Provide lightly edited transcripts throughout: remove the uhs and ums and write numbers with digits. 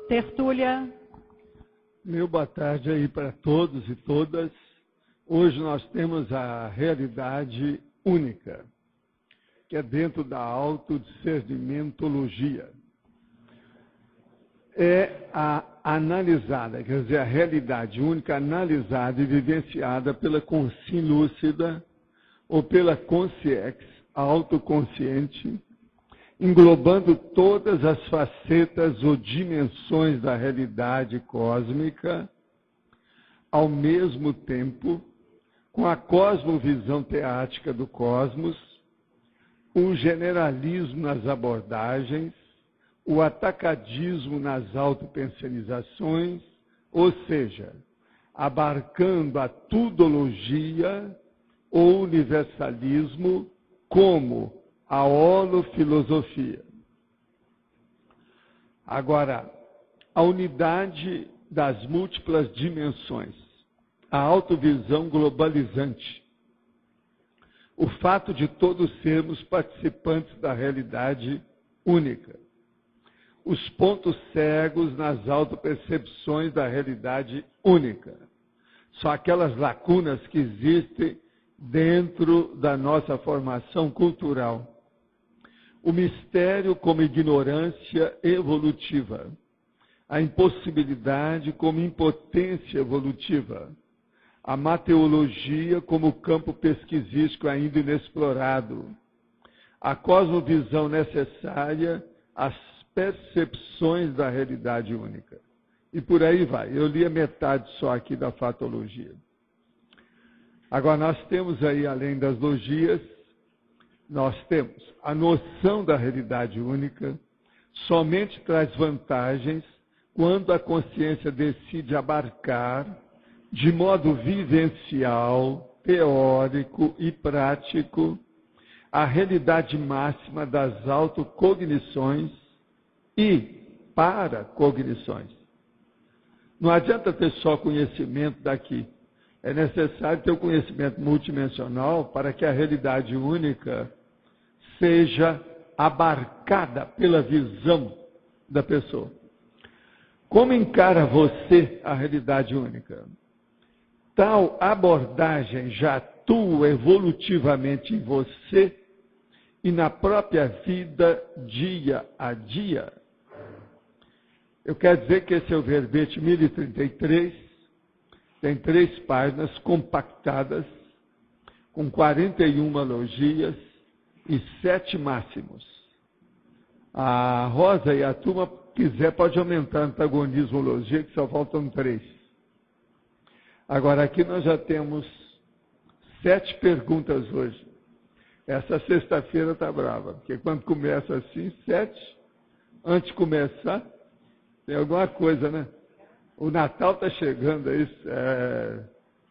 Tertúlia. Meu boa tarde aí para todos e todas. Hoje nós temos a realidade única, que é dentro da autodiscernimentologia. É a analisada, quer dizer, a realidade única analisada e vivenciada pela consciência lúcida ou pela consciex, autoconsciente, englobando todas as facetas ou dimensões da realidade cósmica, ao mesmo tempo, com a cosmovisão teática do cosmos, um generalismo nas abordagens, o atacadismo nas autopensionizações, ou seja, abarcando a tudologia ou universalismo como a holofilosofia. Agora, a unidade das múltiplas dimensões, a autovisão globalizante, o fato de todos sermos participantes da realidade única, os pontos cegos nas autopercepções da realidade única, são aquelas lacunas que existem dentro da nossa formação cultural. O mistério como ignorância evolutiva, a impossibilidade como impotência evolutiva, a mateologia como campo pesquisístico ainda inexplorado, a cosmovisão necessária às percepções da realidade única. E por aí vai. Eu li a metade só aqui da fatologia. Agora, nós temos aí, além das logias, nós temos a noção da realidade única, somente traz vantagens quando a consciência decide abarcar, de modo vivencial, teórico e prático, a realidade máxima das autocognições e paracognições. Não adianta ter só conhecimento daqui. É necessário ter o conhecimento multidimensional para que a realidade única seja abarcada pela visão da pessoa. Como encara você a realidade única? Tal abordagem já atua evolutivamente em você e na própria vida dia a dia? Eu quero dizer que esse é o verbete 1033, tem 3 páginas compactadas, com 41 logias e 7 máximos. A Rosa e a turma, quiser, pode aumentar a antagonismologia, que só faltam 3. Agora, aqui nós já temos 7 perguntas hoje. Essa sexta-feira está brava, porque quando começa assim, 7, antes de começar, tem alguma coisa, né? O Natal está chegando aí.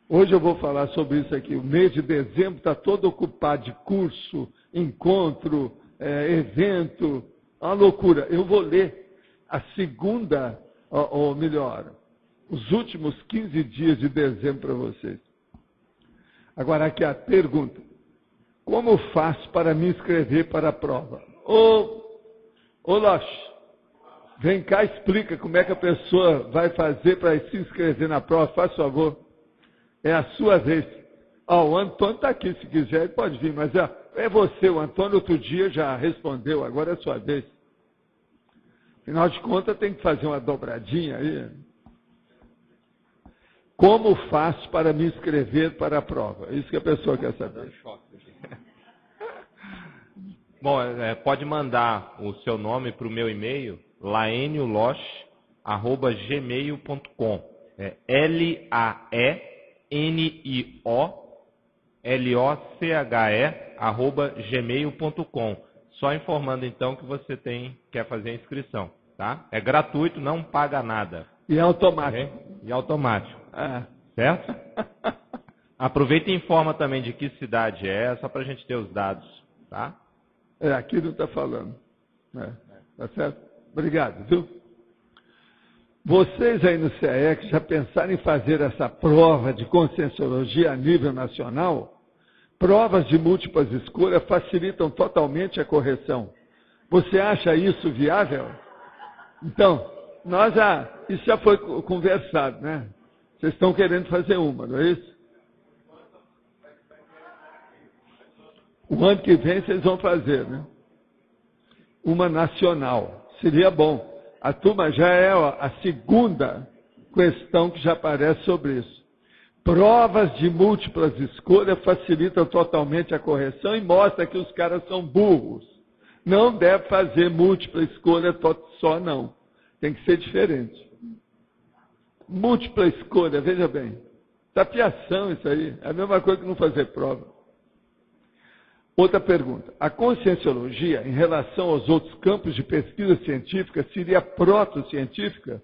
Hoje eu vou falar sobre isso aqui. O mês de dezembro está todo ocupado de curso, encontro, evento, uma loucura. Eu vou ler a segunda, ou melhor, os últimos 15 dias de dezembro para vocês. Agora aqui a pergunta. Como faço para me inscrever para a prova? Ô Loche, vem cá, explica como é que a pessoa vai fazer para se inscrever na prova, faz favor. É a sua vez. O Antônio está aqui, se quiser, ele pode vir, mas é você, o Antônio outro dia já respondeu, agora é a sua vez. Afinal de contas, tem que fazer uma dobradinha aí. Como faço para me inscrever para a prova? Isso que a pessoa quer saber. Bom, pode mandar o seu nome para o meu e-mail, laenioloche@gmail.com. LAENIOLOCHE@gmail.com. Só informando então que você quer fazer a inscrição, tá? É gratuito, não paga nada. E é automático. E automático. Certo? Aproveita e informa também de que cidade é, só para a gente ter os dados, tá? Aqui não está falando. Tá certo? Obrigado, viu? Vocês aí no CEEC já pensaram em fazer essa prova de conscienciologia a nível nacional? Provas de múltiplas escolhas facilitam totalmente a correção. Você acha isso viável? Então, Isso já foi conversado, né? Vocês estão querendo fazer uma, não é isso? O ano que vem vocês vão fazer, né? Uma nacional. Seria bom. A turma já é a segunda questão que já aparece sobre isso. Provas de múltiplas escolhas facilitam totalmente a correção e mostra que os caras são burros. Não deve fazer múltipla escolha só, não. Tem que ser diferente. Múltipla escolha, veja bem. Tapiação isso aí. É a mesma coisa que não fazer prova. Outra pergunta. A conscienciologia, em relação aos outros campos de pesquisa científica, seria proto-científica?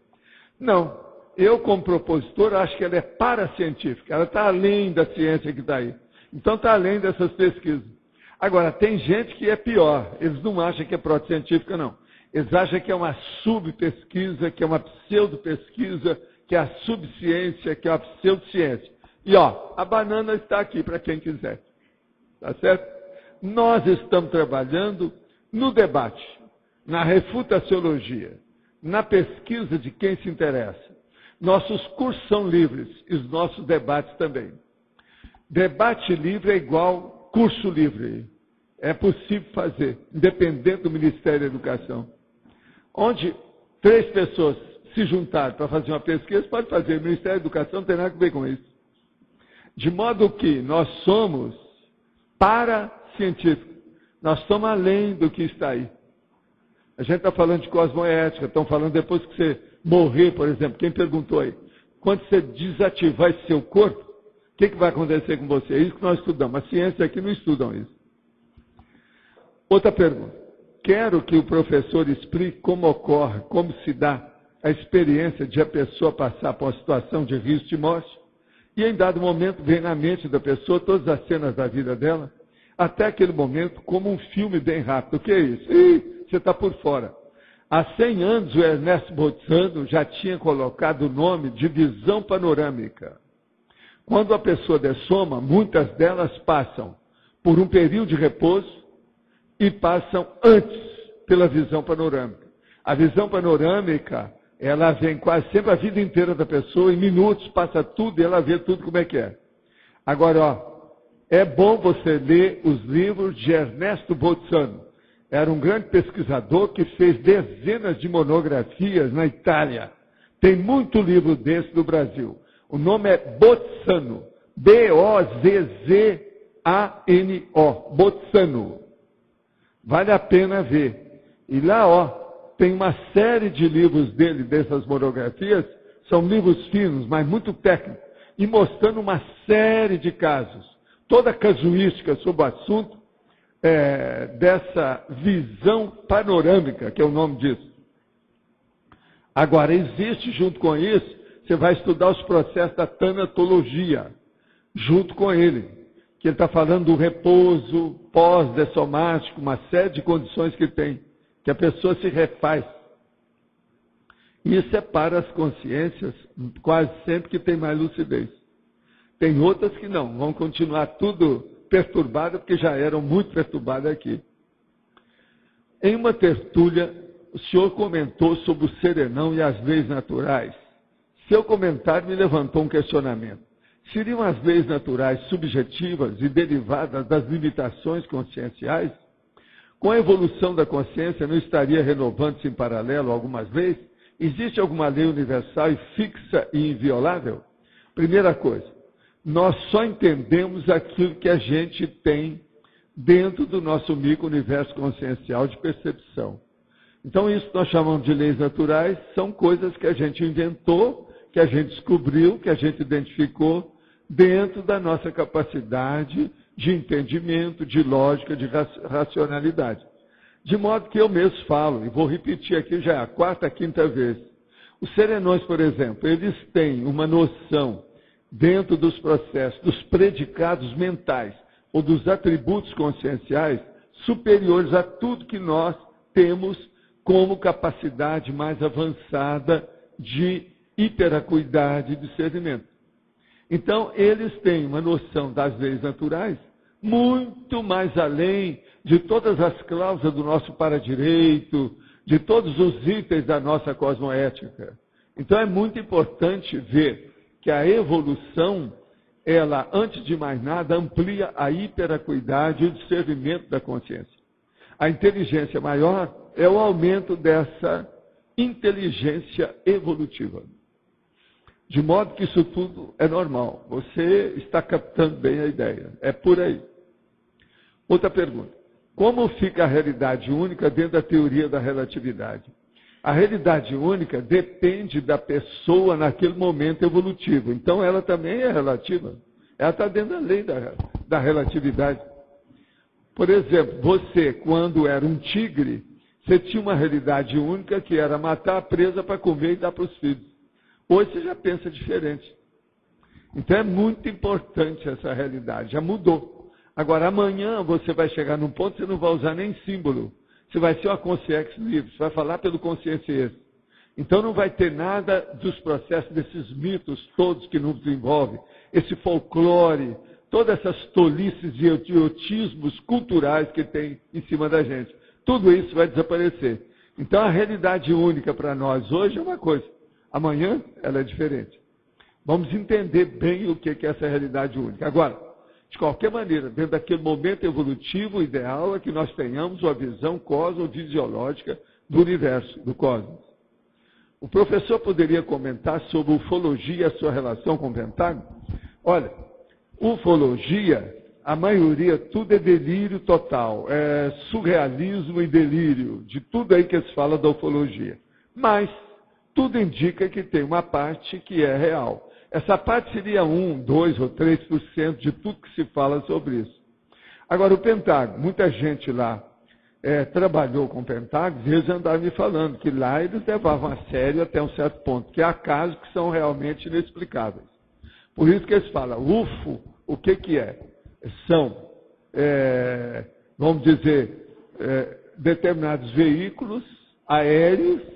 Não. Eu, como propositor, acho que ela é paracientífica. Ela está além da ciência que está aí. Então, está além dessas pesquisas. Agora, tem gente que é pior. Eles não acham que é proto-científica, não. Eles acham que é uma subpesquisa, que é uma pseudopesquisa, que é a subciência, que é a pseudociência. E, a banana está aqui para quem quiser. Tá certo? Nós estamos trabalhando no debate, na refutaciologia, na pesquisa de quem se interessa. Nossos cursos são livres e os nossos debates também. Debate livre é igual curso livre. É possível fazer, independente do Ministério da Educação. Onde 3 pessoas se juntaram para fazer uma pesquisa, pode fazer. O Ministério da Educação não tem nada a ver com isso. De modo que nós somos paracientíficos. Nós estamos além do que está aí. A gente está falando de cosmoética, estão falando depois que você morrer, por exemplo. Quem perguntou aí? Quando você desativar esse seu corpo, o que vai acontecer com você? É isso que nós estudamos. A ciência aqui não estudam isso. Outra pergunta. Quero que o professor explique como ocorre, como se dá a experiência de a pessoa passar por uma situação de risco de morte e em dado momento vem na mente da pessoa todas as cenas da vida dela, até aquele momento como um filme bem rápido. O que é isso? Você está por fora. Há 100 anos o Ernesto Bolzano já tinha colocado o nome de visão panorâmica. Quando a pessoa dessoma, muitas delas passam por um período de repouso e passam antes pela visão panorâmica. A visão panorâmica, ela vem quase sempre a vida inteira da pessoa, em minutos passa tudo e ela vê tudo como é que é. Agora, é bom você ler os livros de Ernesto Bolzano. Era um grande pesquisador que fez dezenas de monografias na Itália. Tem muito livro desse no Brasil. O nome é Bolzano. B-O-Z-Z-A-N-O. Bolzano. Vale a pena ver. E lá, tem uma série de livros dele, dessas monografias. São livros finos, mas muito técnicos. E mostrando uma série de casos. Toda a casuística sobre o assunto dessa visão panorâmica, que é o nome disso. Agora, existe junto com isso, você vai estudar os processos da tanatologia, junto com ele, que ele está falando do repouso pós-dessomático, uma série de condições que tem, que a pessoa se refaz. Isso é para as consciências, quase sempre que tem mais lucidez. Tem outras que não, vão continuar tudo perturbado, porque já eram muito perturbadas aqui. Em uma tertúlia, o senhor comentou sobre o serenão e as leis naturais. Seu comentário me levantou um questionamento. Seriam as leis naturais subjetivas e derivadas das limitações conscienciais? Com a evolução da consciência, não estaria renovando-se em paralelo algumas leis? Existe alguma lei universal e fixa e inviolável? Primeira coisa, nós só entendemos aquilo que a gente tem dentro do nosso micro-universo consciencial de percepção. Então, isso que nós chamamos de leis naturais são coisas que a gente inventou, que a gente descobriu, que a gente identificou dentro da nossa capacidade de entendimento, de lógica, de racionalidade. De modo que eu mesmo falo, e vou repetir aqui já a 4ª, 5ª vez. Os serenões, por exemplo, eles têm uma noção dentro dos processos, dos predicados mentais ou dos atributos conscienciais superiores a tudo que nós temos como capacidade mais avançada de hiperacuidade e discernimento. Então, eles têm uma noção das leis naturais muito mais além de todas as cláusulas do nosso paradireito, de todos os itens da nossa cosmoética. Então é muito importante ver que a evolução, ela, antes de mais nada, amplia a hiperacuidade e o discernimento da consciência. A inteligência maior é o aumento dessa inteligência evolutiva. De modo que isso tudo é normal. Você está captando bem a ideia. É por aí. Outra pergunta. Como fica a realidade única dentro da teoria da relatividade? A realidade única depende da pessoa naquele momento evolutivo. Então, ela também é relativa. Ela está dentro da lei da relatividade. Por exemplo, você, quando era um tigre, você tinha uma realidade única que era matar a presa para comer e dar para os filhos. Hoje você já pensa diferente. Então, é muito importante essa realidade. Já mudou. Agora, amanhã você vai chegar num ponto que você não vai usar nem símbolo. Você vai ser uma consciência livre, você vai falar pelo consciência. Então não vai ter nada dos processos desses mitos todos que nos envolvem, esse folclore, todas essas tolices e idiotismos culturais que tem em cima da gente. Tudo isso vai desaparecer. Então a realidade única para nós hoje é uma coisa, amanhã ela é diferente. Vamos entender bem o que é essa realidade única. Agora, de qualquer maneira, dentro daquele momento evolutivo, o ideal é que nós tenhamos uma visão cosmofisiológica do universo, do cosmos. O professor poderia comentar sobre ufologia e a sua relação com o Pentágono? Olha, ufologia, a maioria, tudo é delírio total, é surrealismo e delírio, de tudo aí que se fala da ufologia. Mas tudo indica que tem uma parte que é real. Essa parte seria 1, 2 ou 3% de tudo que se fala sobre isso. Agora, o Pentágono, muita gente lá trabalhou com o Pentágono e eles andavam me falando que lá eles levavam a sério até um certo ponto, que há casos que são realmente inexplicáveis. Por isso que eles falam, UFO, o que que é? São, vamos dizer, determinados veículos aéreos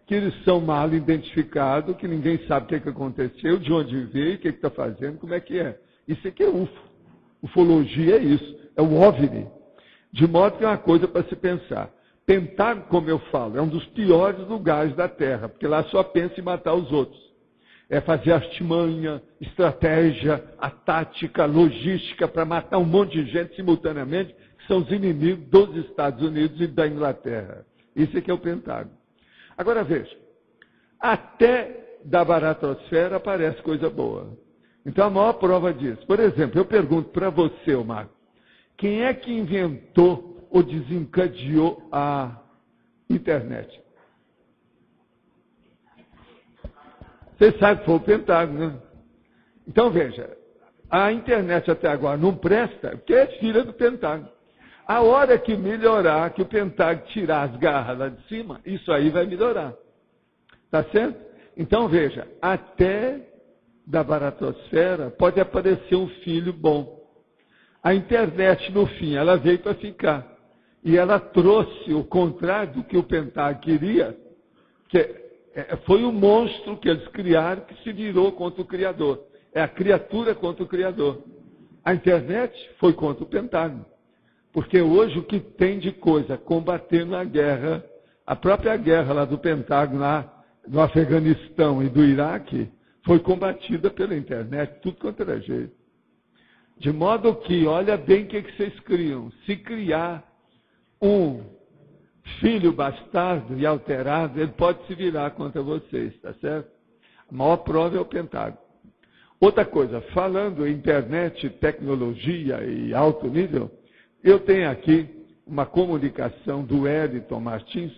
que eles são mal identificados, que ninguém sabe o que aconteceu, de onde veio, o que está fazendo, como é que é. Isso aqui é UFO. Ufologia é isso, é o OVNI. De modo que é uma coisa para se pensar. Pentágono, como eu falo, é um dos piores lugares da Terra, porque lá só pensa em matar os outros. É fazer artimanha, estratégia, a tática, logística para matar um monte de gente simultaneamente, que são os inimigos dos Estados Unidos e da Inglaterra. Isso aqui é o Pentágono. Agora veja, até da baratosfera aparece coisa boa. Então a maior prova disso. Por exemplo, eu pergunto para você, Marco, quem é que inventou ou desencadeou a internet? Você sabe que foi o Pentágono, né? Então veja, a internet até agora não presta, porque é filha do Pentágono. A hora que melhorar, que o Pentágono tirar as garras lá de cima, isso aí vai melhorar. Tá certo? Então veja, até da baratosfera pode aparecer um filho bom. A internet, no fim, ela veio para ficar. E ela trouxe o contrário do que o Pentágono queria, que foi o monstro que eles criaram que se virou contra o Criador. É a criatura contra o Criador. A internet foi contra o Pentágono. Porque hoje o que tem de coisa combatendo a guerra, a própria guerra lá do Pentágono, lá no Afeganistão e do Iraque, foi combatida pela internet, tudo quanto era jeito. De modo que, olha bem o que vocês criam. Se criar um filho bastardo e alterado, ele pode se virar contra vocês, tá certo? A maior prova é o Pentágono. Outra coisa, falando em internet, tecnologia e alto nível, eu tenho aqui uma comunicação do Wellington Martins,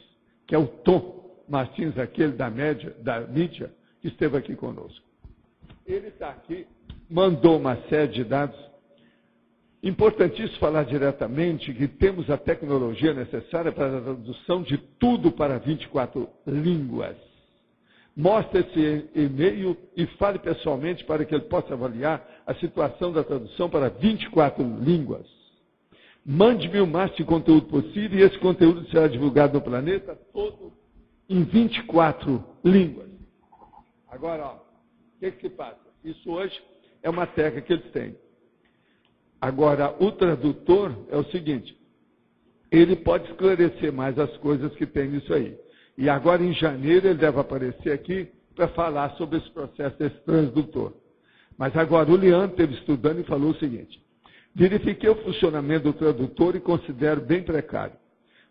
que é o Tom Martins, aquele da mídia, que esteve aqui conosco. Ele está aqui, mandou uma série de dados. Importantíssimo falar diretamente que temos a tecnologia necessária para a tradução de tudo para 24 línguas. Mostre esse e-mail e fale pessoalmente para que ele possa avaliar a situação da tradução para 24 línguas. Mande-me o máximo de conteúdo possível e esse conteúdo será divulgado no planeta todo em 24 línguas. Agora, ó, o que se passa? Isso hoje é uma técnica que eles têm. Agora, o tradutor é o seguinte, ele pode esclarecer mais as coisas que tem nisso aí. E agora, em janeiro, ele deve aparecer aqui para falar sobre esse processo desse transdutor. Mas agora, o Leandro esteve estudando e falou o seguinte: verifiquei o funcionamento do tradutor e considero bem precário.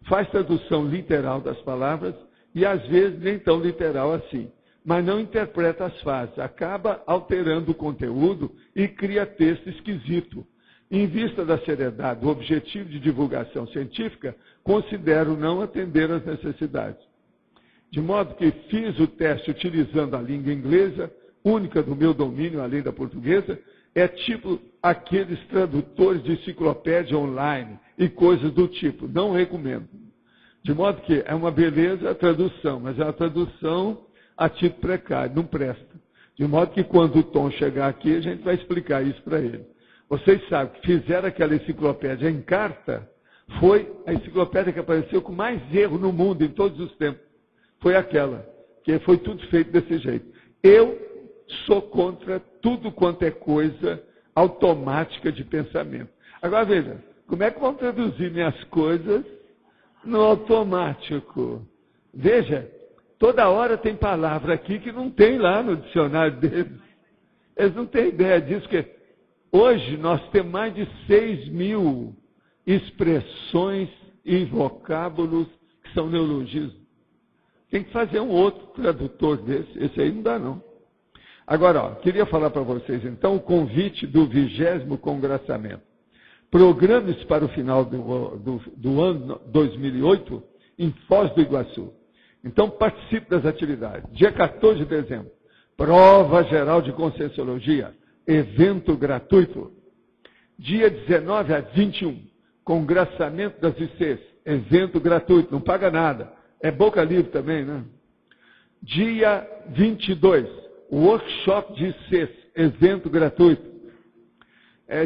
Faz tradução literal das palavras e, às vezes, nem tão literal assim, mas não interpreta as frases, acaba alterando o conteúdo e cria texto esquisito. Em vista da seriedade do objetivo de divulgação científica, considero não atender às necessidades. De modo que fiz o teste utilizando a língua inglesa, única do meu domínio, além da portuguesa, é tipo aqueles tradutores de enciclopédia online e coisas do tipo. Não recomendo. De modo que é uma beleza a tradução, mas é uma tradução a título precário, não presta. De modo que quando o Tom chegar aqui, a gente vai explicar isso para ele. Vocês sabem que fizeram aquela enciclopédia em carta, foi a enciclopédia que apareceu com mais erro no mundo em todos os tempos. Foi aquela, que foi tudo feito desse jeito. Eu sou contra tudo quanto é coisa automática de pensamento. Agora veja, como é que vão traduzir minhas coisas no automático? Veja, toda hora tem palavra aqui que não tem lá no dicionário deles. Eles não têm ideia disso, que hoje nós temos mais de 6.000 expressões e vocábulos que são neologismos. Tem que fazer um outro tradutor desse. Esse aí não dá, não. Agora, ó, queria falar para vocês, então, o convite do 20º Congraçamento. Programas para o final do ano 2008 em Foz do Iguaçu. Então, participe das atividades. Dia 14 de dezembro, prova geral de Conscienciologia, evento gratuito. Dia 19 a 21, congraçamento das ICs, evento gratuito, não paga nada. É boca livre também, né? Dia 22, workshop de ICs, evento gratuito.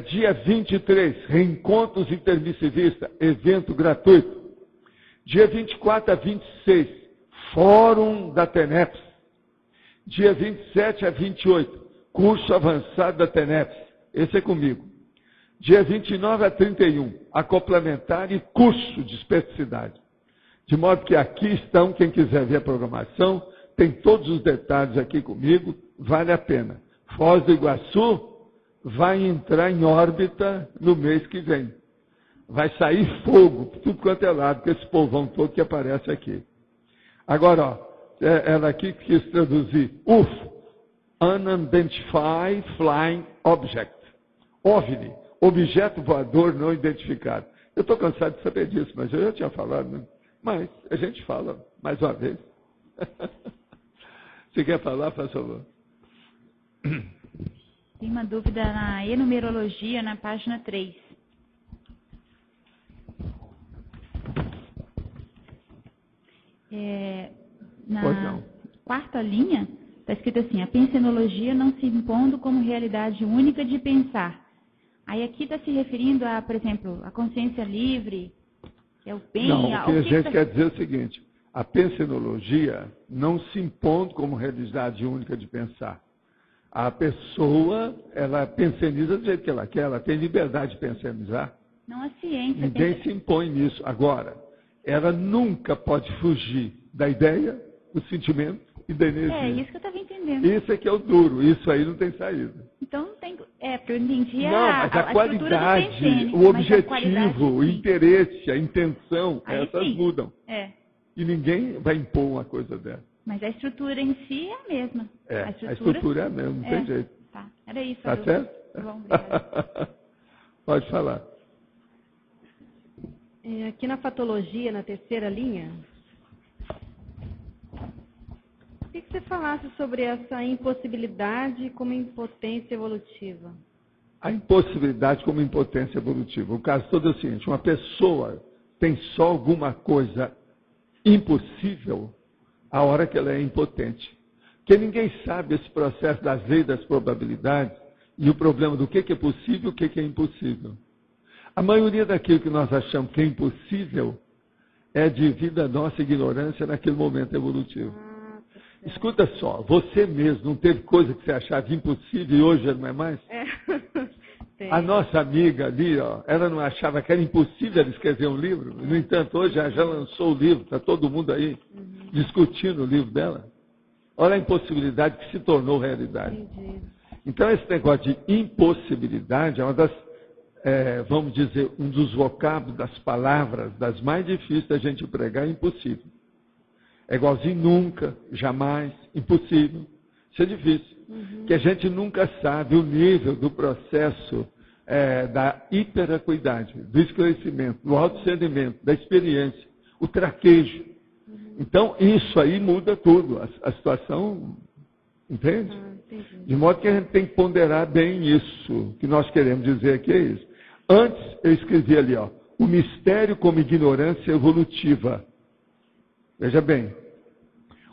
Dia 23, reencontros intermissivistas, evento gratuito. Dia 24 a 26, fórum da TENEPS. Dia 27 a 28, curso avançado da TENEPS. Esse é comigo. Dia 29 a 31, acoplamentar e curso de especificidade. De modo que aqui estão, quem quiser ver a programação, tem todos os detalhes aqui comigo, vale a pena. Foz do Iguaçu vai entrar em órbita no mês que vem. Vai sair fogo, por tudo quanto é lado, com esse povão todo que aparece aqui. Agora, ó, ela aqui quis traduzir UFO, Unidentified Flying Object. OVNI, objeto voador não identificado. Eu estou cansado de saber disso, mas eu já tinha falado, né? Mas a gente fala mais uma vez. Você quer falar, por favor? Tem uma dúvida na enumerologia, na página 3. Na quarta linha, está escrito assim: a pensenologia não se impondo como realidade única de pensar. Aí aqui está se referindo a, por exemplo, a consciência livre, que é o bem. Não, o que a gente quer dizer é o seguinte: a pensenologia não se impõe como realidade única de pensar. A pessoa, ela penseniza do jeito que ela quer, ela tem liberdade de pensionizar. Não a ciência. Ninguém se impõe nisso. Agora, ela nunca pode fugir da ideia, do sentimento e da energia. É isso que eu estava entendendo. Isso é que é o duro, isso aí não tem saída. Então não tem. Porque eu entendi mas a qualidade, o objetivo, o interesse, a intenção, aí essas sim. mudam. É. E ninguém vai impor uma coisa dessa. Mas a estrutura em si é a mesma. A estrutura é a mesma, não tem jeito. Tá, era isso. Tá certo? Bom, obrigada. Pode falar. Aqui na patologia, na terceira linha, queria que você falasse sobre essa impossibilidade como impotência evolutiva. A impossibilidade como impotência evolutiva. O caso todo é o seguinte: uma pessoa tem só alguma coisa impossível a hora que ela é impotente. Porque ninguém sabe esse processo das leis das probabilidades e o problema do que é possível e o que é impossível. A maioria daquilo que nós achamos que é impossível é devido à nossa ignorância naquele momento evolutivo. Escuta só, você mesmo não teve coisa que você achava impossível e hoje já não é mais? A nossa amiga ali, ó, ela não achava que era impossível ela escrever um livro. No entanto, hoje ela já lançou o livro, está todo mundo aí discutindo o livro dela. Olha a impossibilidade que se tornou realidade. Entendi. Então, esse negócio de impossibilidade é uma das, vamos dizer, um dos vocábulos, das palavras, das mais difíceis da gente pregar, é impossível. É igualzinho nunca, jamais, impossível. Isso é difícil. Que a gente nunca sabe o nível do processo da hiperacuidade, do esclarecimento, do autodiscernimento, da experiência, o traquejo. Então, isso aí muda tudo. A situação, entende? Entendi. De modo que a gente tem que ponderar bem isso. O que nós queremos dizer aqui é isso. Antes, eu escrevi ali, ó, o mistério como ignorância evolutiva. Veja bem,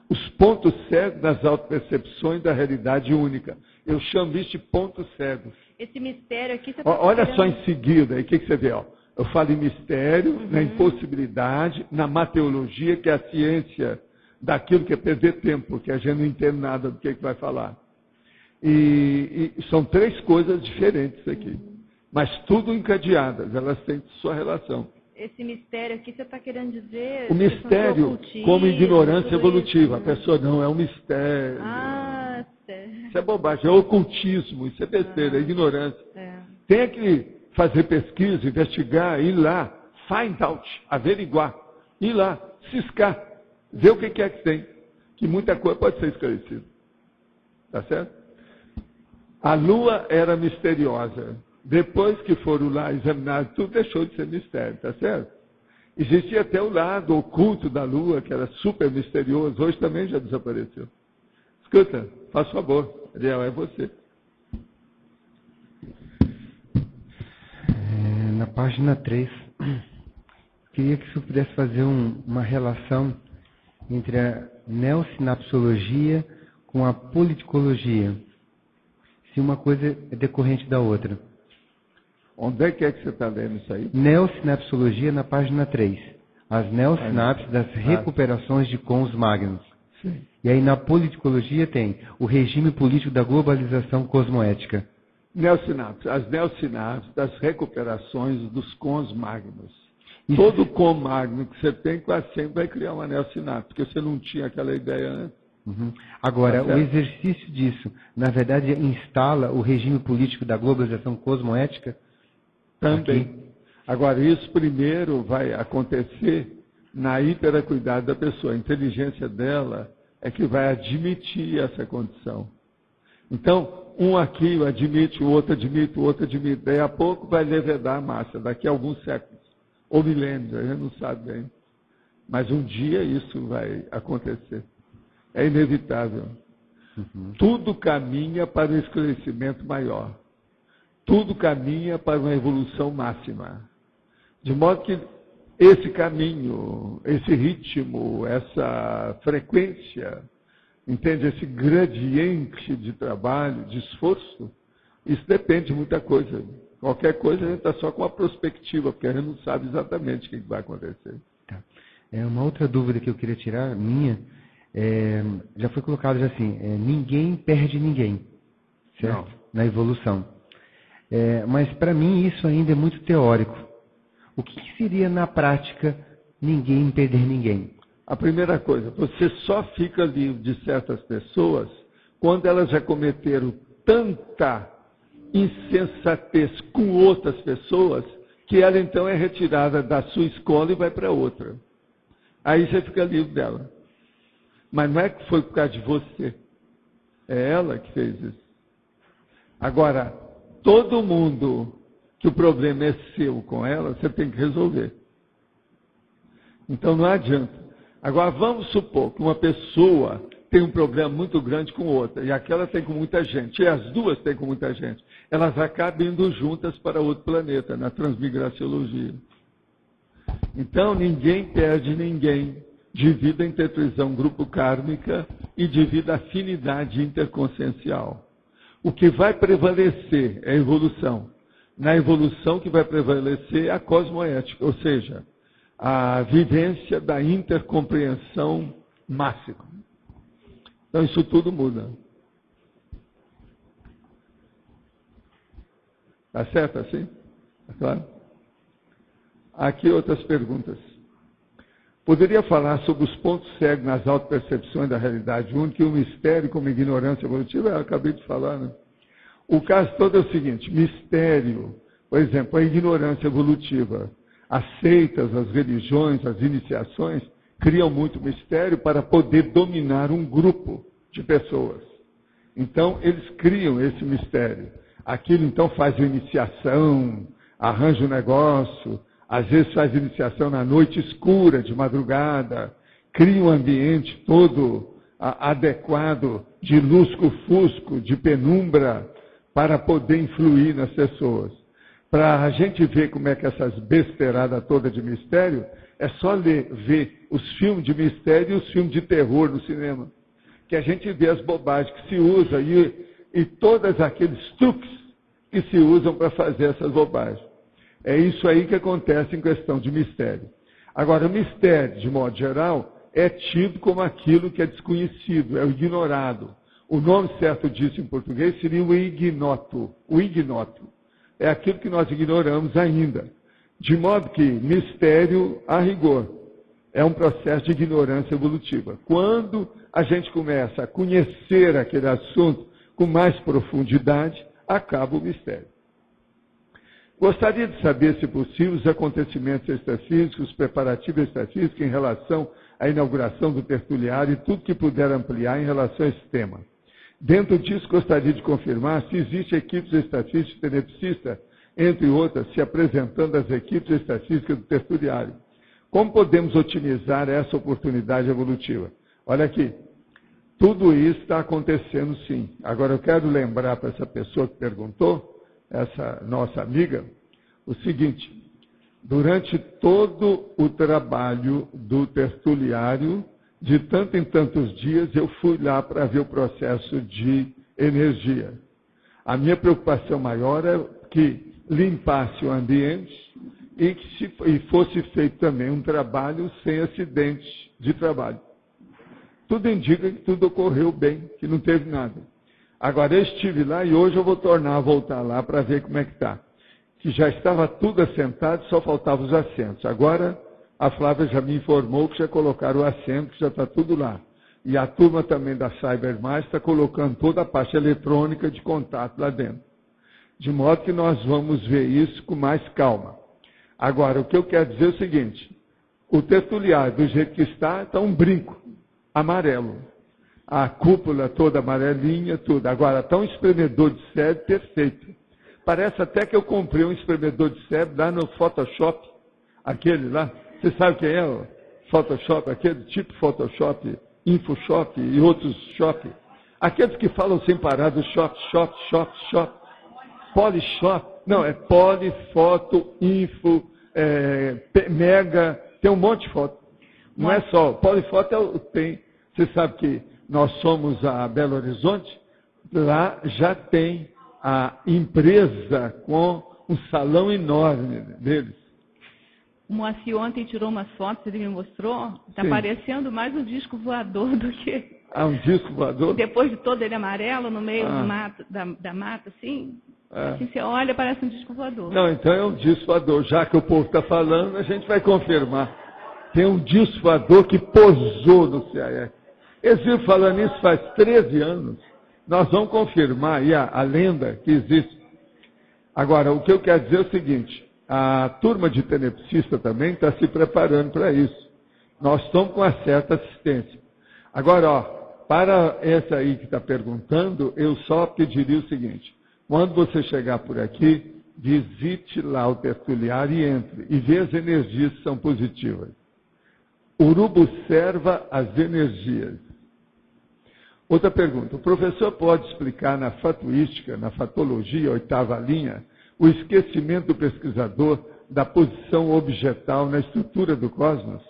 os pontos cegos das autopercepções da realidade única. Eu chamo isso de pontos cegos. Esse mistério aqui... Você tá Olha querendo... só em seguida, aí o que você vê? Ó? Eu falo em mistério, na impossibilidade, na mateologia, que é a ciência daquilo que é perder tempo, porque a gente não entende nada do que vai falar. E são três coisas diferentes aqui, mas tudo encadeadas, elas têm sua relação. Esse mistério aqui, você está querendo dizer... O mistério como ignorância evolutiva. A pessoa não, é um mistério. Ah, certo. Isso é bobagem, é ocultismo, isso é besteira, é ignorância. Tem que fazer pesquisa, investigar, ir lá, find out, averiguar, ir lá, ciscar, ver o que é que tem, que muita coisa pode ser esclarecida. Tá certo? A lua era misteriosa. Depois que foram lá examinar, tudo deixou de ser mistério, tá certo? Existia até o lado oculto da lua, que era super misterioso, hoje também já desapareceu. Escuta, faz favor, Ariel, é você. Na página 3, queria que você pudesse fazer uma relação entre a neossinapsologia com a politicologia, se uma coisa é decorrente da outra. Onde é que você está lendo isso aí? Neossinapsologia na página 3. As neossinapses das recuperações de cons magnus. Sim. E aí na politicologia tem o regime político da globalização cosmoética. Neossinapses, as neossinapses das recuperações dos cons magnus. Isso. Todo com magno que você tem, quase sempre vai criar uma neossinapse, porque você não tinha aquela ideia antes. Agora, Tá o exercício disso, na verdade, instala o regime político da globalização cosmoética? Também. Aqui. Agora, isso primeiro vai acontecer na hiperacuidade da pessoa. A inteligência dela é que vai admitir essa condição. Então, um aqui admite, o outro admite, o outro admite. Daí a pouco vai levedar a massa, daqui a alguns séculos, ou milênios, a gente não sabe bem. Mas um dia isso vai acontecer. É inevitável. Tudo caminha para um esclarecimento maior. Tudo caminha para uma evolução máxima. De modo que esse caminho, esse ritmo, essa frequência, entende? Esse gradiente de trabalho, de esforço, isso depende de muita coisa. Qualquer coisa a gente está só com uma perspectiva, porque a gente não sabe exatamente o que vai acontecer. Tá. Uma outra dúvida que eu queria tirar, minha, já foi colocado assim, ninguém perde ninguém, certo? Não. Na evolução. Mas para mim isso ainda é muito teórico. O que seria na prática ninguém perder ninguém? A primeira coisa, você só fica livre de certas pessoas quando elas já cometeram tanta insensatez com outras pessoas que ela então é retirada da sua escola e vai para outra. Aí você fica livre dela. Mas não é que foi por causa de você. É ela que fez isso. Agora, todo mundo que o problema é seu com ela, você tem que resolver. Então não adianta. Agora vamos supor que uma pessoa tem um problema muito grande com outra, e aquela tem com muita gente, e as duas têm com muita gente. Elas acabam indo juntas para outro planeta, na transmigraciologia. Então ninguém perde ninguém devido à intertruição grupo kármica e devido à afinidade interconsciencial. O que vai prevalecer é a evolução. Na evolução que vai prevalecer é a cosmoética, ou seja, a vivência da intercompreensão máxima. Então isso tudo muda. Está certo assim? Tá claro? Aqui outras perguntas. Poderia falar sobre os pontos cegos nas autopercepções da realidade única e o mistério como ignorância evolutiva? Eu acabei de falar, né? O caso todo é o seguinte, mistério, por exemplo, a ignorância evolutiva. As seitas, as religiões, as iniciações criam muito mistério para poder dominar um grupo de pessoas. Então, eles criam esse mistério. Aquilo, então, faz iniciação, arranja um negócio, às vezes faz iniciação na noite escura, de madrugada, cria um ambiente todo adequado de lusco-fusco, de penumbra, para poder influir nas pessoas. Para a gente ver como é que essas besteiradas toda de mistério, é só ver os filmes de mistério e os filmes de terror no cinema. Que a gente vê as bobagens que se usam e todos aqueles truques que se usam para fazer essas bobagens. É isso aí que acontece em questão de mistério. Agora, o mistério, de modo geral, é tido como aquilo que é desconhecido, é o ignorado. O nome certo disso em português seria o ignoto. O ignoto é aquilo que nós ignoramos ainda. De modo que mistério, a rigor, é um processo de ignorância evolutiva. Quando a gente começa a conhecer aquele assunto com mais profundidade, acaba o mistério. Gostaria de saber, se possível, os acontecimentos extrafísicos, os preparativos extrafísicos em relação à inauguração do tertuliário e tudo que puder ampliar em relação a esse tema. Dentro disso, gostaria de confirmar se existem equipes extrafísicas tenepsistas, entre outras, se apresentando as equipes extrafísicas do tertuliário. Como podemos otimizar essa oportunidade evolutiva? Olha aqui, tudo isso está acontecendo sim. Agora eu quero lembrar para essa pessoa que perguntou, essa nossa amiga, o seguinte, durante todo o trabalho do tertuliário, de tanto em tantos dias, eu fui lá para ver o processo de energia. A minha preocupação maior é que limpasse o ambiente e que fosse feito também um trabalho sem acidentes de trabalho. Tudo indica que tudo ocorreu bem, que não teve nada. Agora, eu estive lá e hoje eu vou tornar a voltar lá para ver como é que está. Que já estava tudo assentado, só faltavam os assentos. Agora, a Flávia já me informou que já colocaram o assento, que já está tudo lá. E a turma também da CyberMais está colocando toda a parte eletrônica de contato lá dentro. De modo que nós vamos ver isso com mais calma. Agora, o que eu quero dizer é o seguinte, o tertuliário, do jeito que está um brinco amarelo. A cúpula toda amarelinha, tudo. Agora, está um espremedor de cérebro perfeito. Parece até que eu comprei um espremedor de cérebro lá no Photoshop, aquele lá. Você sabe quem é o Photoshop? Aquele tipo Photoshop, InfoShop e outros shop. Aqueles que falam sem parar do shop. Polishop. Não, é Poli, Foto, Info, Mega, tem um monte de foto. Não é só. Polifoto tem. Você sabe que nós somos a Belo Horizonte, lá já tem a empresa com um salão enorme deles. O Moacir ontem tirou umas fotos, ele me mostrou, está parecendo mais um disco voador do que... Ah, um disco voador? Depois de todo ele amarelo, no meio do mato, da mata, assim, assim, você olha, parece um disco voador. Não, então é um disco voador. Já que o povo está falando, a gente vai confirmar. Tem um disco voador que pousou no CAE. Eles viram falando isso faz 13 anos. Nós vamos confirmar aí a lenda que existe. Agora, o que eu quero dizer é o seguinte, a turma de tenepsista também está se preparando para isso. Nós estamos com uma certa assistência. Agora, ó, para essa aí que está perguntando, eu só pediria o seguinte, quando você chegar por aqui, visite lá o tertuliário e entre, e vê as energias que são positivas. Urubu observa as energias. Outra pergunta, o professor pode explicar na fatuística, na fatologia, 8ª linha, o esquecimento do pesquisador da posição objetal na estrutura do cosmos?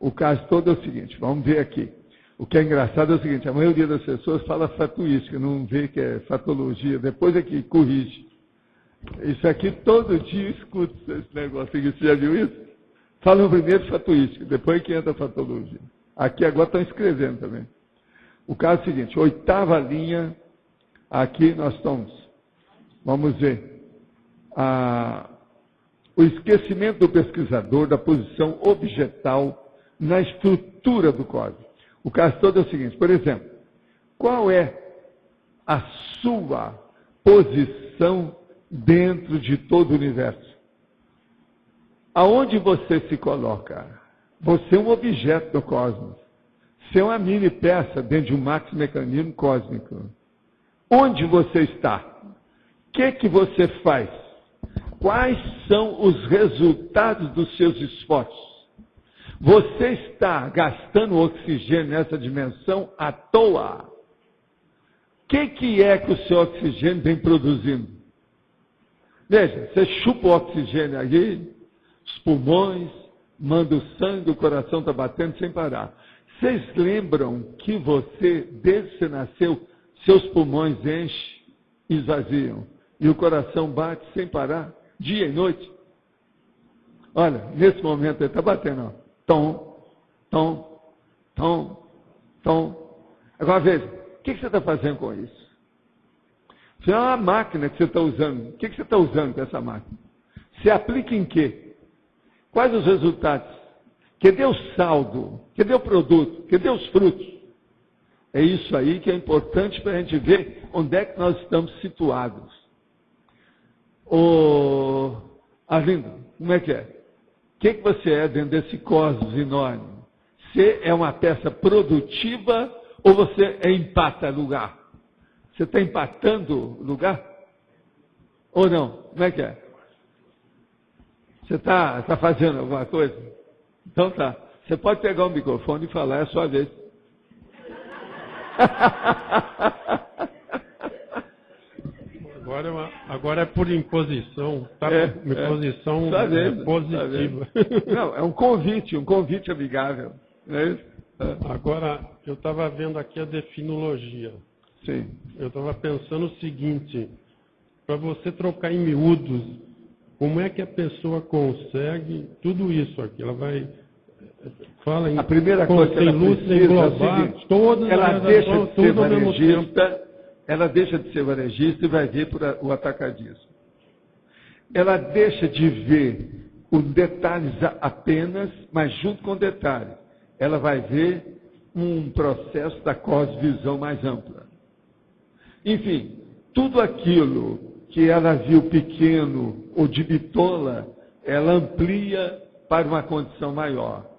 O caso todo é o seguinte, vamos ver aqui. O que é engraçado é o seguinte, a maioria das pessoas fala fatuística, não vê que é fatologia, depois é que corrige. Isso aqui todo dia eu escuto esse negócio aqui, você já viu isso? Falam primeiro fatuística, depois que entra a fatologia. Aqui agora estão escrevendo também. O caso é o seguinte, 8ª linha, aqui nós estamos, vamos ver. o esquecimento do pesquisador da posição objetal na estrutura do cosmos. O caso todo é o seguinte, por exemplo, qual é a sua posição dentro de todo o universo? Aonde você se coloca? Você é um objeto do cosmos. Você é uma mini peça dentro de um maxi-mecanismo cósmico. Onde você está? O que você faz? Quais são os resultados dos seus esforços? Você está gastando oxigênio nessa dimensão à toa? O que é que o seu oxigênio vem produzindo? Veja, você chupa o oxigênio aí, os pulmões, manda o sangue, o coração está batendo sem parar. Vocês lembram que você, desde que você nasceu, seus pulmões enchem e esvaziam, e o coração bate sem parar, dia e noite? Olha, nesse momento ele está batendo, ó. Tom, tom, tom, tom. Agora veja, o que você está fazendo com isso? Isso é uma máquina que você está usando. O que você está usando com essa máquina? Se aplica em quê? Quais os resultados? Cadê o saldo? Cadê o produto? Cadê os frutos? É isso aí que é importante para a gente ver onde é que nós estamos situados. Arlindo, como é que é? O que você é dentro desse cosmos enorme? Você é uma peça produtiva ou você empata lugar? Você está empatando lugar? Ou não? Como é que é? Você está fazendo alguma coisa? Então tá. Você pode pegar o microfone e falar, é a sua vez. Agora é por imposição, tá? Imposição positiva. Não, é um convite amigável. Não é isso? Agora, eu estava vendo aqui a definologia. Sim. Eu estava pensando o seguinte, para você trocar em miúdos, como é que a pessoa consegue tudo isso aqui? Ela vai... Fala em... A primeira coisa que ela precisa englobar, é o seguinte, ela deixa de ser varejista, ela deixa de ser varejista e vai ver por o atacadismo. Ela deixa de ver os detalhes apenas, mas junto com detalhes, ela vai ver um processo da cosvisão mais ampla. Enfim, tudo aquilo que ela viu pequeno ou de bitola, ela amplia para uma condição maior.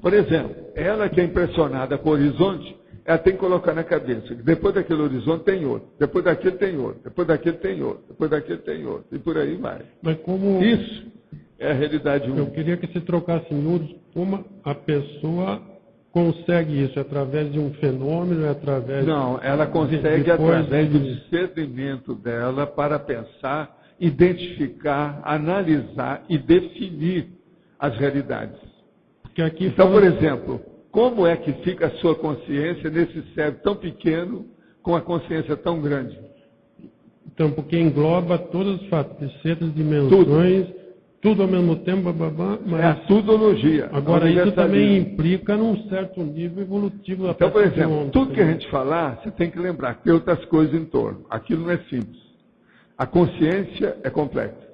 Por exemplo, ela que é impressionada com o horizonte, ela tem que colocar na cabeça que depois daquele horizonte tem outro, depois daquele tem outro, depois daquele tem outro, depois daquele tem outro, e por aí vai. Mas como... Isso é a realidade única. Eu queria que você trocasse em miúdos como a pessoa consegue isso, através de um fenômeno, através... Não, ela consegue através do discernimento dela para pensar, identificar, analisar e definir as realidades. Então, por exemplo, como é que fica a sua consciência nesse cérebro tão pequeno com a consciência tão grande? Então, porque engloba todas as facetas, dimensões, tudo ao mesmo tempo, mas... É a tudologia. Agora, isso também implica num certo nível evolutivo. Então, por exemplo, tudo que a gente falar, você tem que lembrar que tem outras coisas em torno. Aquilo não é simples. A consciência é complexa.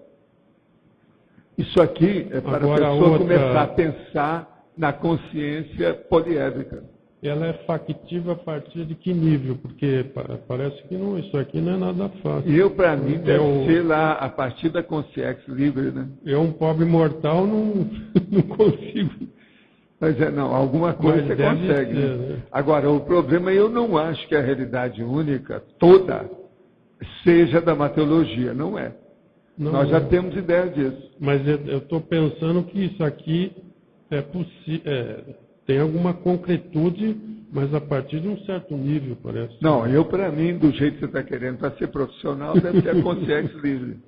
Isso aqui é para a pessoa começar a pensar na consciência poliédrica. Ela é factível a partir de que nível? Porque parece que não, isso aqui não é nada fácil. Eu, para mim, deve ser lá a partir da consciência livre, né? Eu, um pobre mortal, não consigo. Mas não, alguma coisa você consegue. Ser, né? Agora, o problema é eu não acho que a realidade única toda seja da mateologia, não é. Não, nós já temos ideia disso. Mas eu estou pensando que isso aqui é possível, tem alguma concretude, mas a partir de um certo nível, parece. Não, para mim, do jeito que você está querendo, para ser profissional, deve ser a consciência livre.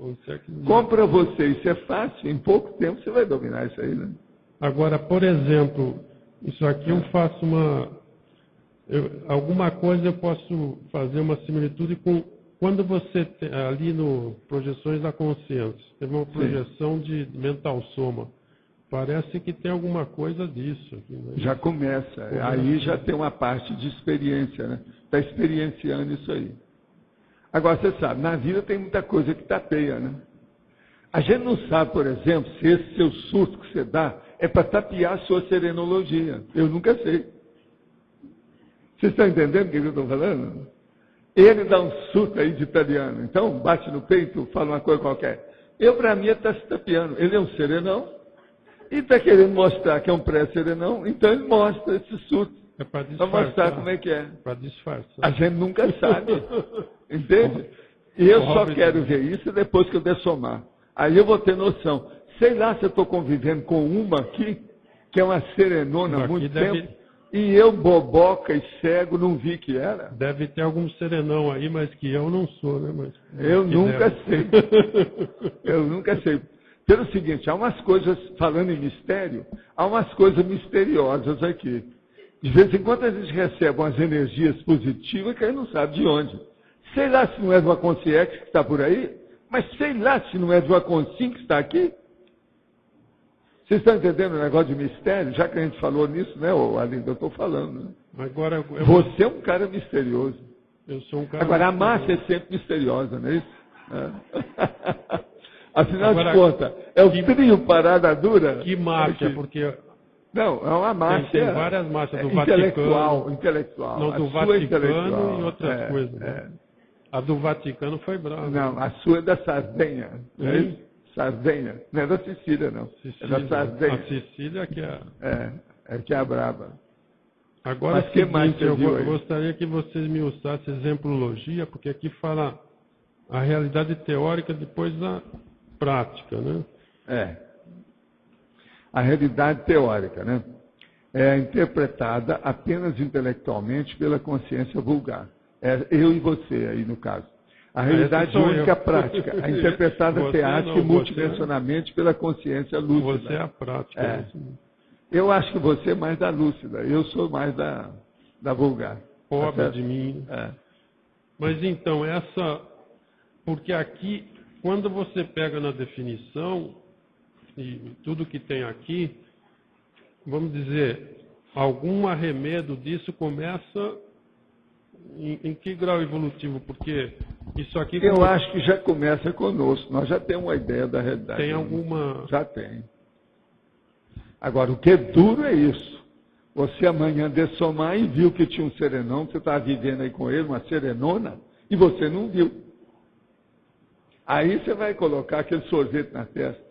Como para você isso é fácil, em pouco tempo você vai dominar isso aí, né? Agora, por exemplo, isso aqui eu faço alguma coisa eu posso fazer uma similitude com quando você tem, ali no Projeções da Consciência, teve uma projeção de mental soma. Parece que tem alguma coisa disso aqui, né? Já começa. Aí já tem uma parte de experiência, né? Está experienciando isso aí. Agora, você sabe, na vida tem muita coisa que tapeia, né? A gente não sabe, por exemplo, se esse seu surto que você dá é para tapear a sua serenologia. Eu nunca sei. Vocês estão entendendo o que eu estou falando? Ele dá um surto aí de italiano. Então, bate no peito, fala uma coisa qualquer. Para mim, ele está se tapeando. Ele é um serenão e está querendo mostrar que é um pré-serenão. Então, ele mostra esse surto. É para mostrar como é que é. Para disfarçar. A gente nunca sabe. Entende? E eu só quero ver isso depois que eu dessomar. Aí eu vou ter noção. Sei lá se eu estou convivendo com uma aqui, que é uma serenona há muito tempo, e eu, boboca e cego, não vi que era. Deve ter algum serenão aí, mas que eu não sou, né? Mas, eu nunca sei. Eu nunca sei. Pelo seguinte, há umas coisas, falando em mistério, há umas coisas misteriosas aqui. De vez em quando a gente recebe umas energias positivas que a gente não sabe de onde. Sei lá se não é do Aconsciex que está por aí, mas sei lá se não é do Aconsim que está aqui. Vocês estão entendendo o negócio de mistério? Já que a gente falou nisso, né, Alinda? Eu estou falando. Né? Agora, você é um cara misterioso. Eu sou um cara Agora, misterioso. A Márcia é sempre misteriosa, não é isso? É. Afinal de contas, é o trio Parada Dura? Que Márcia? Porque... Não, é uma Márcia. Tem várias Márcias do Vaticano. Intelectual. Não, do Vaticano e outras coisas. Né? A do Vaticano foi brava. Não, a sua é da Sardenha. Não é isso? Sardenha. Não é da Sicília, não. Sicília. É da Sardenha. A Sicília que é... É que é a braba. Agora, mas que mais eu gostaria que vocês me usassem exemplologia, porque aqui fala a realidade teórica depois da prática, né? A realidade teórica, né? É interpretada apenas intelectualmente pela consciência vulgar. É eu e você aí, no caso. A realidade única prática, a interpretada teática e multidimensionalmente pela consciência lúcida. Você é a prática. Eu acho que você é mais da lúcida, eu sou mais da vulgar. Pobre de mim. Mas então, porque aqui, quando você pega na definição, e tudo que tem aqui, vamos dizer, algum arremedo disso começa em que grau evolutivo? Porque isso aqui... Eu acho que já começa conosco, nós já temos uma ideia da realidade. Tem alguma... Já tem. Agora, o que é duro é isso. Você amanhã dessomar e viu que tinha um serenão, você estava vivendo aí com ele, uma serenona, e você não viu. Aí você vai colocar aquele sorvete na testa.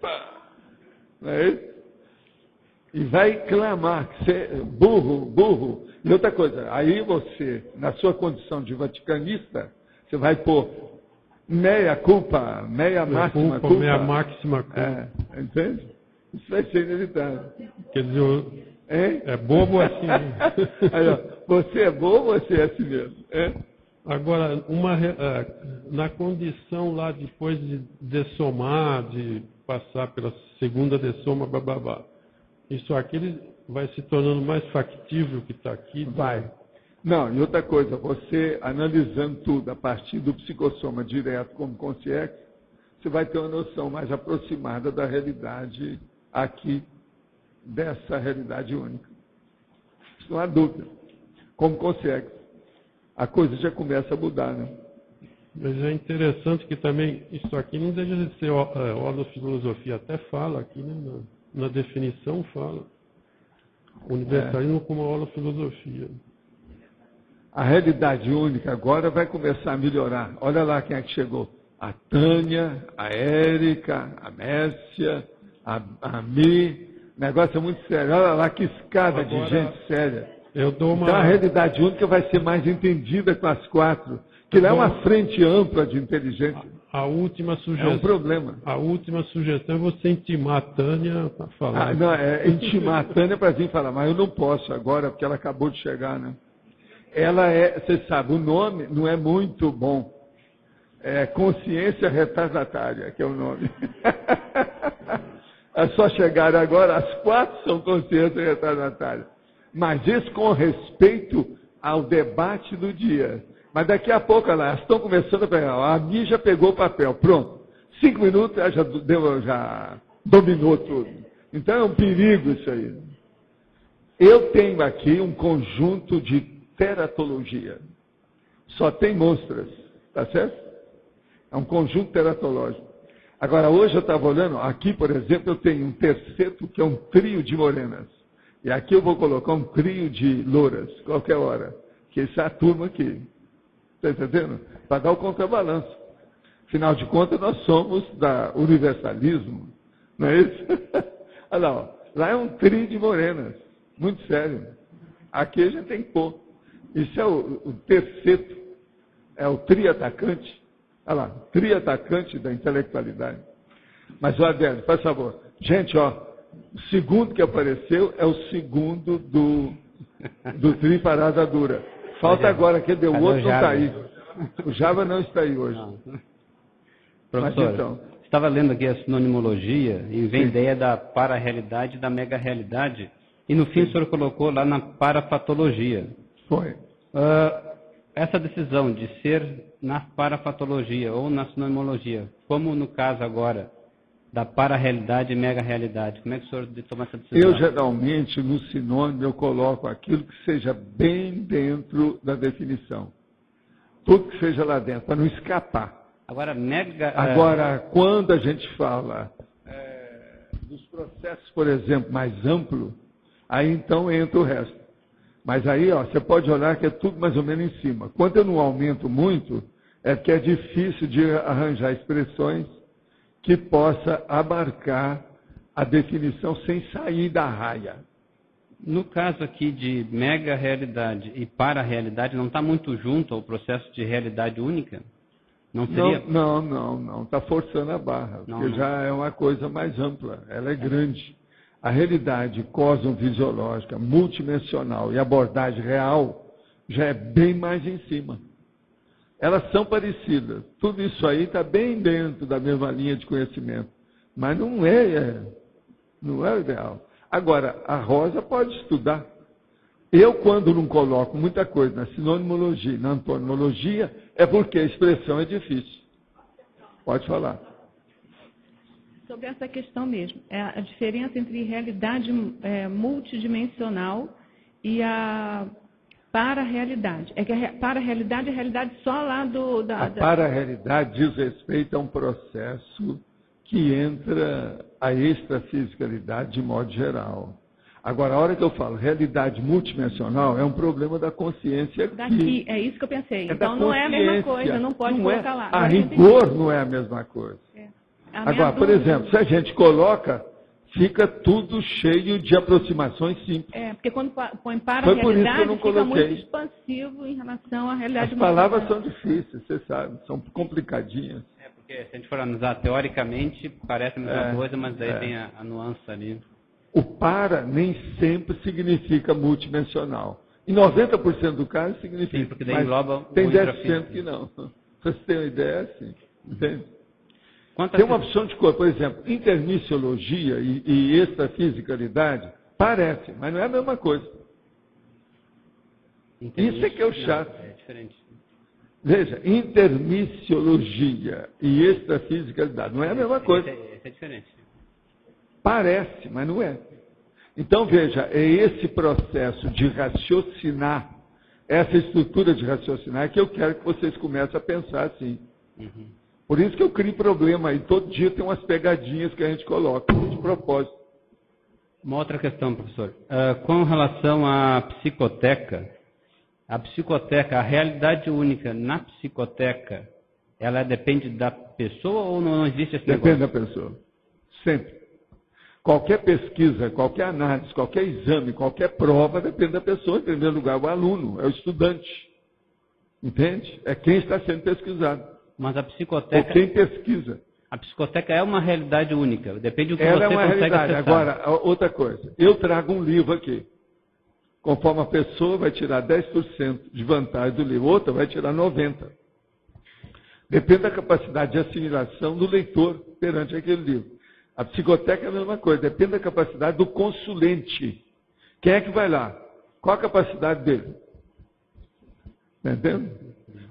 Não é isso? E vai clamar que você é burro, burro. E outra coisa, aí você, na sua condição de vaticanista, você vai pôr meia culpa, meia máxima culpa. Meia máxima culpa. Entende? Isso vai ser inevitável. Quer dizer, é bobo assim. Aí, ó, você é bobo ou você é assim mesmo? Agora, na condição lá depois de dessomar, de passar pela segunda dessoma, bababá, isso aqui vai se tornando mais factível que está aqui? Vai. Não, e outra coisa, você analisando tudo a partir do psicossoma direto como consciência, você vai ter uma noção mais aproximada da realidade aqui, dessa realidade única. Isso não há dúvida. Como consciência, a coisa já começa a mudar, né? Mas é interessante que também isso aqui não deixa de ser holofilosofia, até fala aqui, né? Na definição fala. Universalismo como holofilosofia. A realidade única agora vai começar a melhorar. Olha lá quem é que chegou. A Tânia, a Érica, a Mércia, a Mi. O negócio é muito sério. Olha lá que escada agora, de gente séria. Então a realidade única vai ser mais entendida com as quatro. Que lá é uma frente ampla de inteligência. A última sugestão. É um problema. A última sugestão é você intimar a Tânia para falar. Não, intimar a Tânia para vir falar, mas eu não posso agora, porque ela acabou de chegar, né? Ela você sabe, o nome não é muito bom. É Consciência Retardatária, que é o nome. É só chegar agora, as quatro são Consciência Retardatária. Mas isso com respeito ao debate do dia. Mas daqui a pouco elas estão começando a pegar. A Mi já pegou o papel, pronto. 5 minutos ela já dominou tudo. Então é um perigo isso aí. Eu tenho aqui um conjunto de teratologia. Só tem monstras, tá certo? É um conjunto teratológico. Agora, hoje eu estava olhando, aqui, por exemplo, eu tenho um terceto que é um trio de morenas. E aqui eu vou colocar um trio de louras, qualquer hora. Que essa é a turma aqui. Está entendendo? Para dar o contrabalanço. Afinal de contas, nós somos da universalismo. Não é isso? Olha lá, ó. Lá é um trio de morenas. Muito sério. Aqui a gente tem que pôr. Isso é o terceto. É o triatacante. Olha lá, triatacante da intelectualidade. Mas, ó, Adélio, faz favor. Gente, ó, o segundo que apareceu é o segundo do tri parada dura. Falta agora, que deu, o outro não está aí. O Java não está aí hoje. Não. Mas Professor, então, estava lendo aqui a sinonimologia e vem a ideia da para-realidade e da mega-realidade. E no fim o senhor colocou lá na parafatologia. foi. Essa decisão de ser na parafatologia ou na sinonimologia, como no caso agora da para-realidade e mega-realidade, como é que o senhor toma essa decisão? Eu, geralmente, no sinônimo, eu coloco aquilo que seja bem dentro da definição. Tudo que seja lá dentro, para não escapar. Agora, Agora, quando a gente fala dos processos, por exemplo, mais amplo, aí então entra o resto. Mas aí, ó, você pode olhar que é tudo mais ou menos em cima. Quando eu não aumento muito, é que é difícil de arranjar expressões que possa abarcar a definição sem sair da raia. No caso aqui de mega-realidade e para-realidade, não está muito junto ao processo de realidade única? Não seria? Não. Está forçando a barra, porque já é uma coisa mais ampla, ela é grande. A realidade cosmofisiológica, multidimensional e abordagem real já é bem mais em cima. Elas são parecidas. Tudo isso aí está bem dentro da mesma linha de conhecimento. Mas não é o ideal. Agora, a Rosa pode estudar. Eu, quando não coloco muita coisa na sinonimologia e na antonimologia, é porque a expressão é difícil. Pode falar. Sobre essa questão mesmo, a diferença entre realidade multidimensional e a para-realidade. É que a para-realidade é a realidade só lá A para-realidade diz respeito a um processo que entra a extrafisicalidade de modo geral. Agora, a hora que eu falo realidade multidimensional, é um problema da consciência aqui. Daqui, é isso que eu pensei. Então não é a mesma coisa, não pode colocar lá. A rigor não é a mesma coisa. Agora, por exemplo, se a gente coloca, fica tudo cheio de aproximações simples. Porque quando põe para a realidade, fica muito coloquei. expansivo em relação à realidade. As palavras são difíceis, você sabe, são complicadinhas. Porque se a gente for analisar teoricamente, parece a mesma coisa, mas daí tem a nuance ali. O para nem sempre significa multidimensional. Em 90% do caso significa. Sim, porque daí engloba tem o 10% que não. Pra você ter uma ideia, é assim. Entende? Quanto Tem uma opção de cor, por exemplo, intermissiologia e extrafisicalidade, parece, mas não é a mesma coisa. Isso é que é o chato. É diferente. Veja, intermissiologia e extrafisicalidade, não é a mesma coisa. Esse é diferente. Parece, mas não é. Então, veja, é esse processo de raciocinar, essa estrutura de raciocinar, que eu quero que vocês comecem a pensar assim. Uhum. Por isso que eu crio problema aí. Todo dia tem umas pegadinhas que a gente coloca, de propósito. Uma outra questão, professor. Com relação à psicoteca, a realidade única na psicoteca, ela depende da pessoa ou não existe esse negócio? Depende da pessoa. Sempre. Qualquer pesquisa, qualquer análise, qualquer exame, qualquer prova, depende da pessoa. Em primeiro lugar, o aluno, é o estudante. Entende? É quem está sendo pesquisado. Mas a psicoteca... Ou quem pesquisa. A psicoteca é uma realidade única. Depende do que Ela você é uma consegue realidade. acessar. Agora, outra coisa. Eu trago um livro aqui. Conforme a pessoa vai tirar 10% de vantagem do livro, outra vai tirar 90%. Depende da capacidade de assimilação do leitor perante aquele livro. A psicoteca é a mesma coisa. Depende da capacidade do consulente. Quem é que vai lá? Qual a capacidade dele? Está entendendo?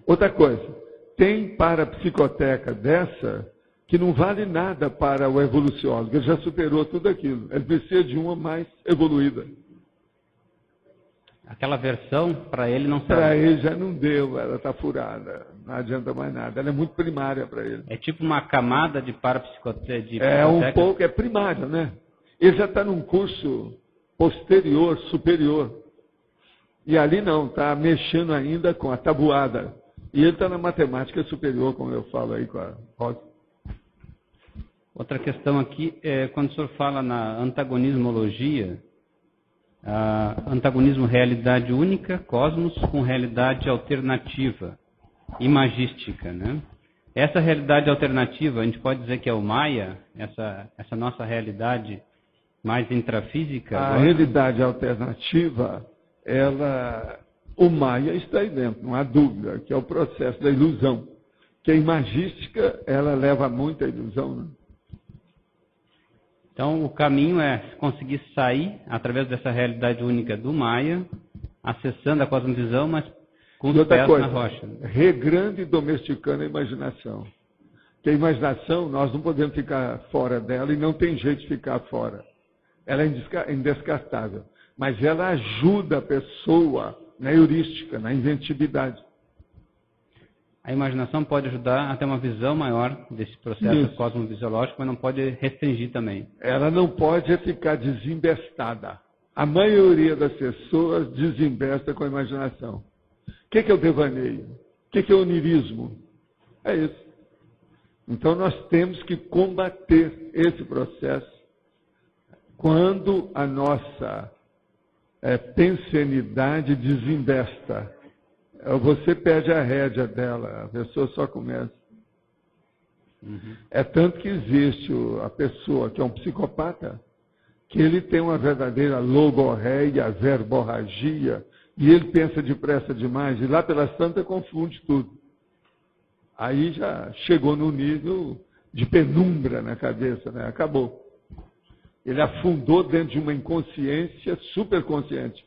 Outra coisa. Tem para a psicoteca dessa que não vale nada para o evoluciólogo. Ele já superou tudo aquilo. Ele precisa de uma mais evoluída. Aquela versão, para ele, não serve. Para ele já não deu, ela está furada. não adianta mais nada. Ela é muito primária para ele. É tipo uma camada de parapsicoteca. É um pouco, é primária, né? Ele já está num curso posterior, superior. E ali não, está mexendo ainda com a tabuada. E ele está na matemática superior, como eu falo aí com a Rosa. Outra questão aqui é quando o senhor fala na antagonismologia, antagonismo realidade única, cosmos com realidade alternativa, imagística, né? Essa realidade alternativa, a gente pode dizer que é o Maya, essa nossa realidade mais intrafísica? A realidade alternativa, o Maya está aí dentro, não há dúvida, que é o processo da ilusão. Que a imagística, ela leva muito à ilusão, né? Então, o caminho é conseguir sair através dessa realidade única do Maya, acessando a cosmovisão, mas com os pés na rocha. Regrando e domesticando a imaginação. Que a imaginação, nós não podemos ficar fora dela e não tem jeito de ficar fora. Ela é indescartável. Mas ela ajuda a pessoa na heurística, na inventividade. A imaginação pode ajudar a ter uma visão maior desse processo cosmovisiológico, mas não pode restringir também. Ela não pode ficar desembestada. A maioria das pessoas desembesta com a imaginação. O que é o devaneio? O que é o onirismo? É isso. Então nós temos que combater esse processo quando a nossa pensenidade desembesta. Você perde a rédea dela, a pessoa só começa. É tanto que existe a pessoa que é um psicopata, que ele tem uma verdadeira logorreia, verborragia, e ele pensa depressa demais, e lá pelas tantas confunde tudo. Aí já chegou no nível de penumbra na cabeça, né? Acabou. Ele afundou dentro de uma inconsciência superconsciente.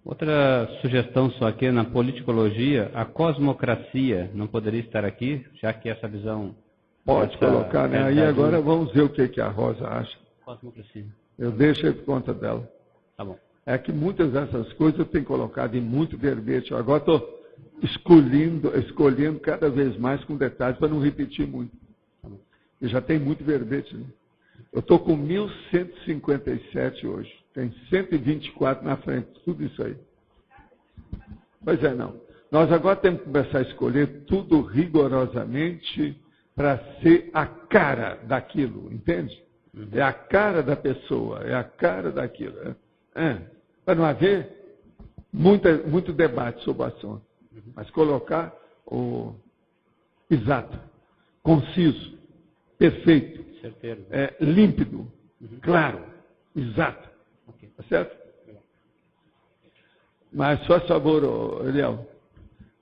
Outra sugestão só aqui na politicologia, a cosmocracia não poderia estar aqui, já que essa visão... Pode colocar, né? Aí agora vamos ver o que a Rosa acha. Cosmocracia. Eu deixo aí por conta dela. Tá bom. É que muitas dessas coisas eu tenho colocado em muito verbete. Agora estou escolhendo cada vez mais com detalhes para não repetir muito. Tá bom. E já tem muito verbete, né? Eu estou com 1157 hoje. Tem 124 na frente, tudo isso aí. Pois é, não. Nós agora temos que começar a escolher tudo rigorosamente para ser a cara daquilo, entende? É a cara da pessoa, é a cara daquilo. Para não haver muito debate sobre o assunto. Mas colocar o exato, conciso, perfeito, certeiro, límpido, claro, exato. Tá certo? Mas só a favor, Eliel.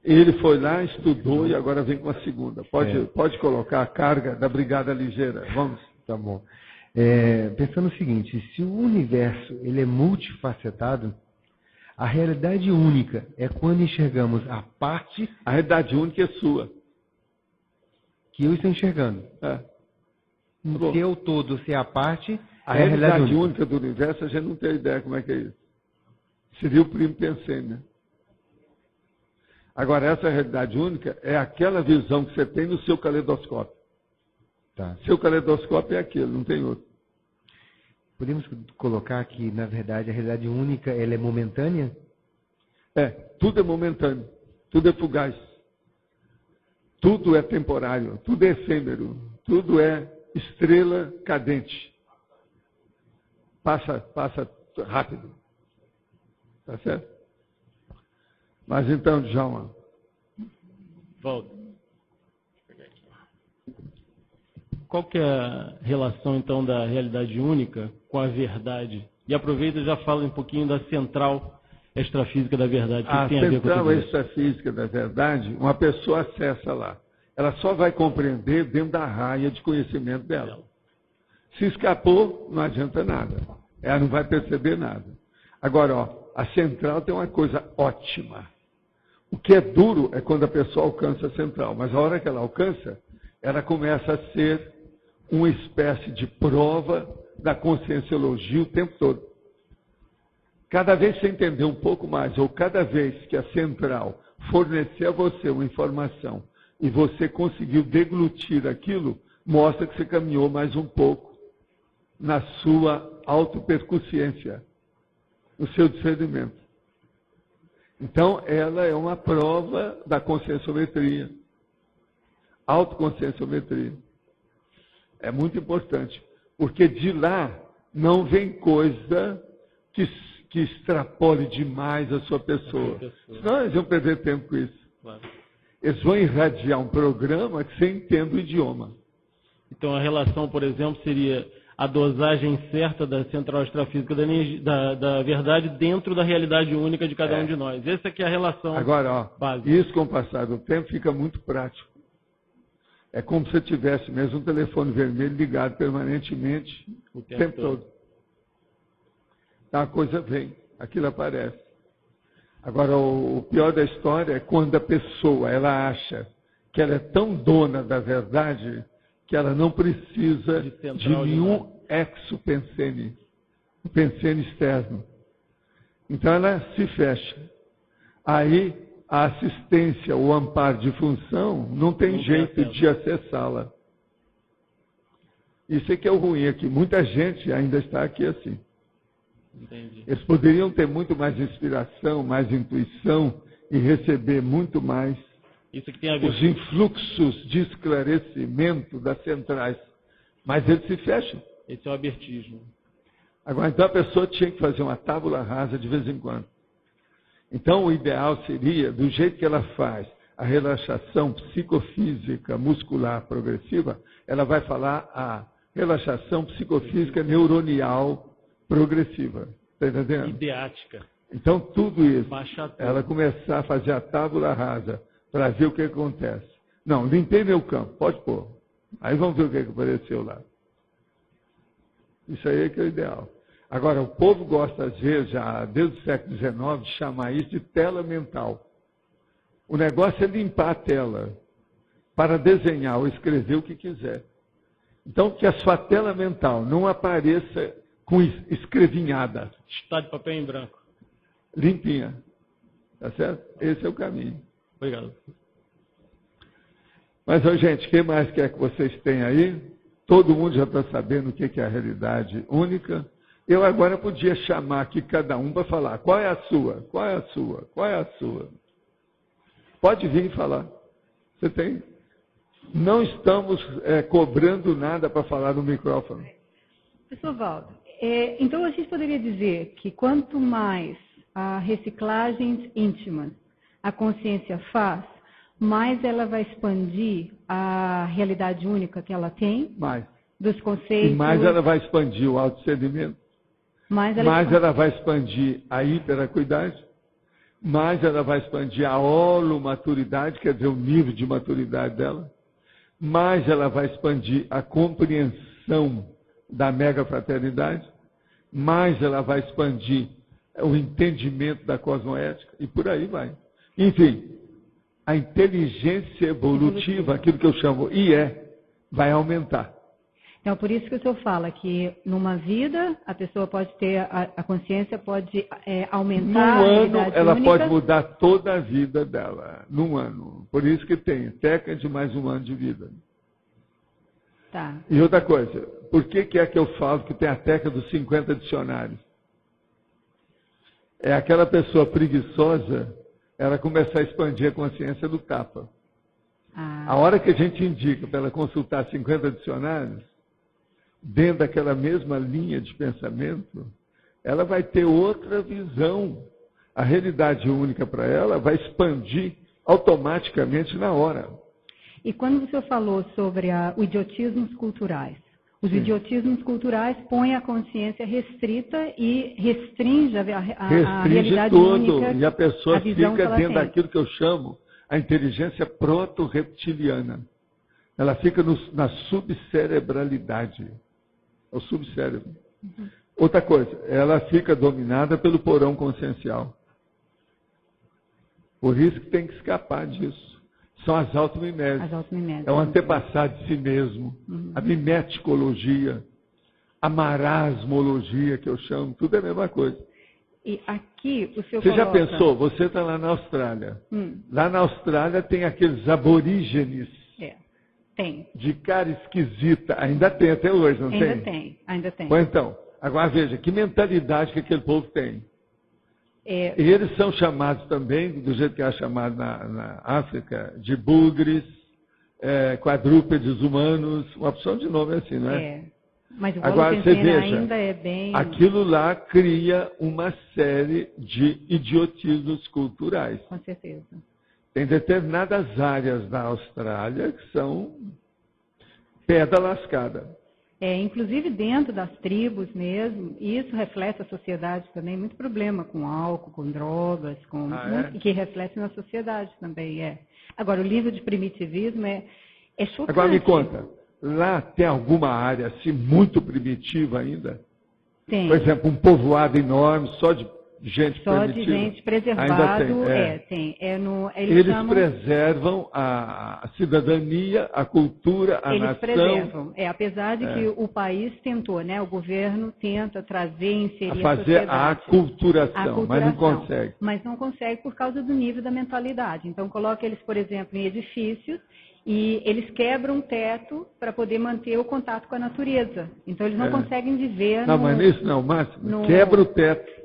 Ele foi lá, estudou e agora vem com a segunda. Pode colocar a carga da Brigada Ligeira. Vamos. Tá bom. Pensando no seguinte, se o universo ele é multifacetado, a realidade única é quando enxergamos a parte... A realidade única é sua. Que eu estou enxergando. Se eu todo, se é a parte... A realidade única do universo, a gente não tem ideia como é que é isso. Seria o primo pensando, né? Agora, essa realidade única é aquela visão que você tem no seu caleidoscópio. Tá. Seu caleidoscópio é aquele, não tem outro. Podemos colocar que, na verdade, a realidade única ela é momentânea? Tudo é momentâneo, tudo é fugaz. Tudo é temporário, tudo é efêmero, tudo é estrela cadente. Passa rápido. Tá certo? Mas então, Djalma. Volta. Qual que é a relação, então, da realidade única com a verdade? E aproveita e já fala um pouquinho da central extrafísica da verdade. A central extrafísica da verdade, uma pessoa acessa lá. Ela só vai compreender dentro da raia de conhecimento dela. Se escapou, não adianta nada. Ela não vai perceber nada. Agora, a central tem uma coisa ótima. O que é duro é quando a pessoa alcança a central. Mas a hora que ela alcança, ela começa a ser uma espécie de prova da conscienciologia o tempo todo. Cada vez que você entender um pouco mais, ou cada vez que a central fornecer a você uma informação e você conseguiu deglutir aquilo, mostra que você caminhou mais um pouco na sua autopercusciência, no seu discernimento. Então, ela é uma prova da conscienciometria, autoconscienciometria. É muito importante, porque de lá não vem coisa que extrapole demais a sua pessoa. Senão eles vão perder tempo com isso. Claro. Eles vão irradiar um programa que você entenda o idioma. Então, a relação, por exemplo, seria a dosagem certa da central extrafísica da verdade dentro da realidade única de cada um de nós. Essa que é a relação básica. Isso, com o passar do tempo, fica muito prático. É como se você tivesse mesmo um telefone vermelho ligado permanentemente o tempo todo. Então, a coisa vem, aquilo aparece. Agora, o pior da história é quando a pessoa ela acha que ela é tão dona da verdade que ela não precisa de nenhum exo-pensene, um pensene externo. Então ela se fecha. Aí a assistência, o amparo de função, não tem jeito de acessá-la. Isso é que é o ruim aqui. Muita gente ainda está aqui assim. Entendi. Eles poderiam ter muito mais inspiração, mais intuição e receber muito mais isso que tem a ver os influxos de esclarecimento das centrais. Mas eles se fecham. Esse é o abertismo. Agora, então a pessoa tinha que fazer uma tábula rasa de vez em quando. Então o ideal seria, do jeito que ela faz a relaxação psicofísica muscular progressiva, ela vai falar a relaxação psicofísica neuronial progressiva. Está entendendo? Ideática. Então tudo isso, Baixar tudo. ela começar a fazer a tábula rasa para ver o que acontece. Não, limpei meu campo, pode pôr. Aí vamos ver o que apareceu lá. Isso aí é que é o ideal. Agora, o povo gosta, às vezes, já desde o século XIX, de chamar isso de tela mental. O negócio é limpar a tela para desenhar ou escrever o que quiser. Então, que a sua tela mental não apareça com escrevinhada. Está de papel em branco. Limpinha. Tá certo? Esse é o caminho. Obrigado. Mas, gente, o que mais quer que vocês tenham aí? Todo mundo já está sabendo o que é a realidade única. Eu agora podia chamar aqui cada um para falar qual é a sua, qual é a sua, qual é a sua. Pode vir falar. Você tem? Não estamos cobrando nada para falar no microfone. Professor Valdo, então a gente poderia dizer que quanto mais a reciclagens íntimas a consciência faz, mais ela vai expandir a realidade única que ela tem, mais. Dos conceitos. E mais ela vai expandir o autodiscernimento, mais ela vai expandir a hiperacuidade, mais ela vai expandir a holomaturidade, quer dizer, o nível de maturidade dela, mais ela vai expandir a compreensão da megafraternidade, mais ela vai expandir o entendimento da cosmoética, e por aí vai. Enfim, a inteligência evolutiva, aquilo que eu chamo IE, vai aumentar. Então, por isso que o senhor fala que numa vida a pessoa pode ter, a consciência pode aumentar. Num ano, ela única. pode mudar toda a vida dela. Num ano. Por isso que tem técnica de mais um ano de vida. Tá. E outra coisa, por que é que eu falo que tem a técnica dos 50 dicionários? É aquela pessoa preguiçosa, ela começar a expandir a consciência do tapa. A hora que a gente indica para ela consultar 50 dicionários, dentro daquela mesma linha de pensamento, ela vai ter outra visão. A realidade única para ela vai expandir automaticamente na hora. E quando o senhor falou sobre os idiotismos culturais, os Sim. idiotismos culturais põem a consciência restrita e restringe a realidade tudo, única. E a pessoa fica dentro tem. daquilo que eu chamo a inteligência proto-reptiliana. Ela fica na subcerebralidade. É o subcérebro. Uhum. Outra coisa, ela fica dominada pelo porão consciencial. Por isso que tem que escapar disso. São as automimeses. As automimeses. É o antepassado de si mesmo. Uhum. A mimeticologia, a marasmologia, que eu chamo, tudo é a mesma coisa. E aqui o senhor Você já coloca... pensou? Você está lá na Austrália. Lá na Austrália tem aqueles aborígenes. Tem. De cara esquisita. Ainda tem até hoje, não tem? Ainda tem. Bom, então, agora veja, que mentalidade que aquele povo tem. E eles são chamados também, do jeito que é chamado na África, de bugres, quadrúpedes humanos, uma opção de nome assim, não é? Mas o agora você veja, ainda é bem... aquilo lá cria uma série de idiotismos culturais. Com certeza. Tem determinadas áreas da Austrália que são pedra lascada. Inclusive dentro das tribos mesmo, e isso reflete a sociedade também, muito problema com álcool, com drogas, que reflete na sociedade também, Agora, o nível de primitivismo é chocante. Agora me conta, lá tem alguma área assim muito primitiva ainda? Tem. Por exemplo, um povoado enorme, só de gente primitiva? Só de gente preservado, ainda tem. Eles preservam a cidadania, a cultura, a nação. Eles preservam. Apesar de que o país tentou, né? O governo tenta trazer, inserir a fazer a aculturação, mas não consegue. Mas não consegue por causa do nível da mentalidade. Então, coloca eles, por exemplo, em edifícios e eles quebram o teto para poder manter o contato com a natureza. Então, eles não conseguem viver Não, mas nisso não, Máximo. Quebra o teto.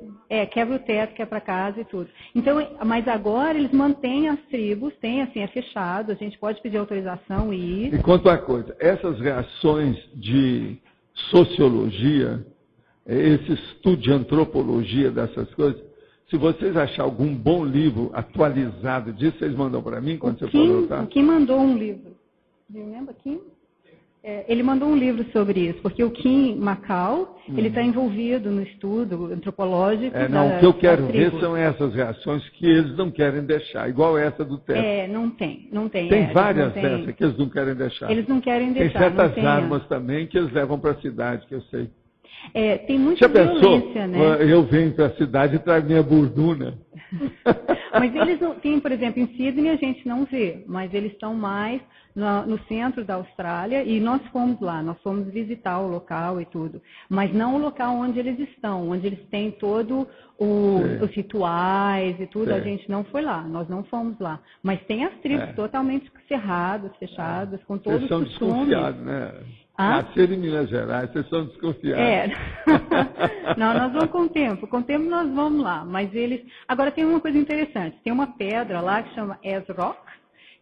Quebra o teto, que é para casa e tudo. Então, mas agora eles mantêm as tribos, tem assim, é fechado, a gente pode pedir autorização e ir. E conta uma coisa, essas reações de sociologia, esse estudo de antropologia dessas coisas, se vocês acharem algum bom livro atualizado disso, vocês mandam para mim quando você for voltar? O Kim mandou um livro. Você lembra, Kim? Ele mandou um livro sobre isso, porque o Kim Macau, ele está envolvido no estudo antropológico. O que eu quero ver são essas reações que eles não querem deixar, igual essa do teto. Não tem. Tem várias dessas que eles não querem deixar. Eles não querem deixar. Tem certas armas também que eles levam para a cidade, que eu sei. Tem muita violência, né? Eu venho para a cidade e trago minha burduna. Mas eles não tem, por exemplo, em Sydney a gente não vê, mas eles estão mais no centro da Austrália e nós fomos lá, nós fomos visitar o local e tudo, mas não o local onde eles estão, onde eles têm todo os rituais e tudo, a gente não foi lá, nós não fomos lá. Mas tem as tribos totalmente cerradas, fechadas, com todos os costumes. Vocês são desconfiados, né? Nasceram em Minas Gerais, vocês são desconfiados. Não, nós vamos com o tempo nós vamos lá, mas eles... Agora tem uma coisa interessante, tem uma pedra lá que chama Rock,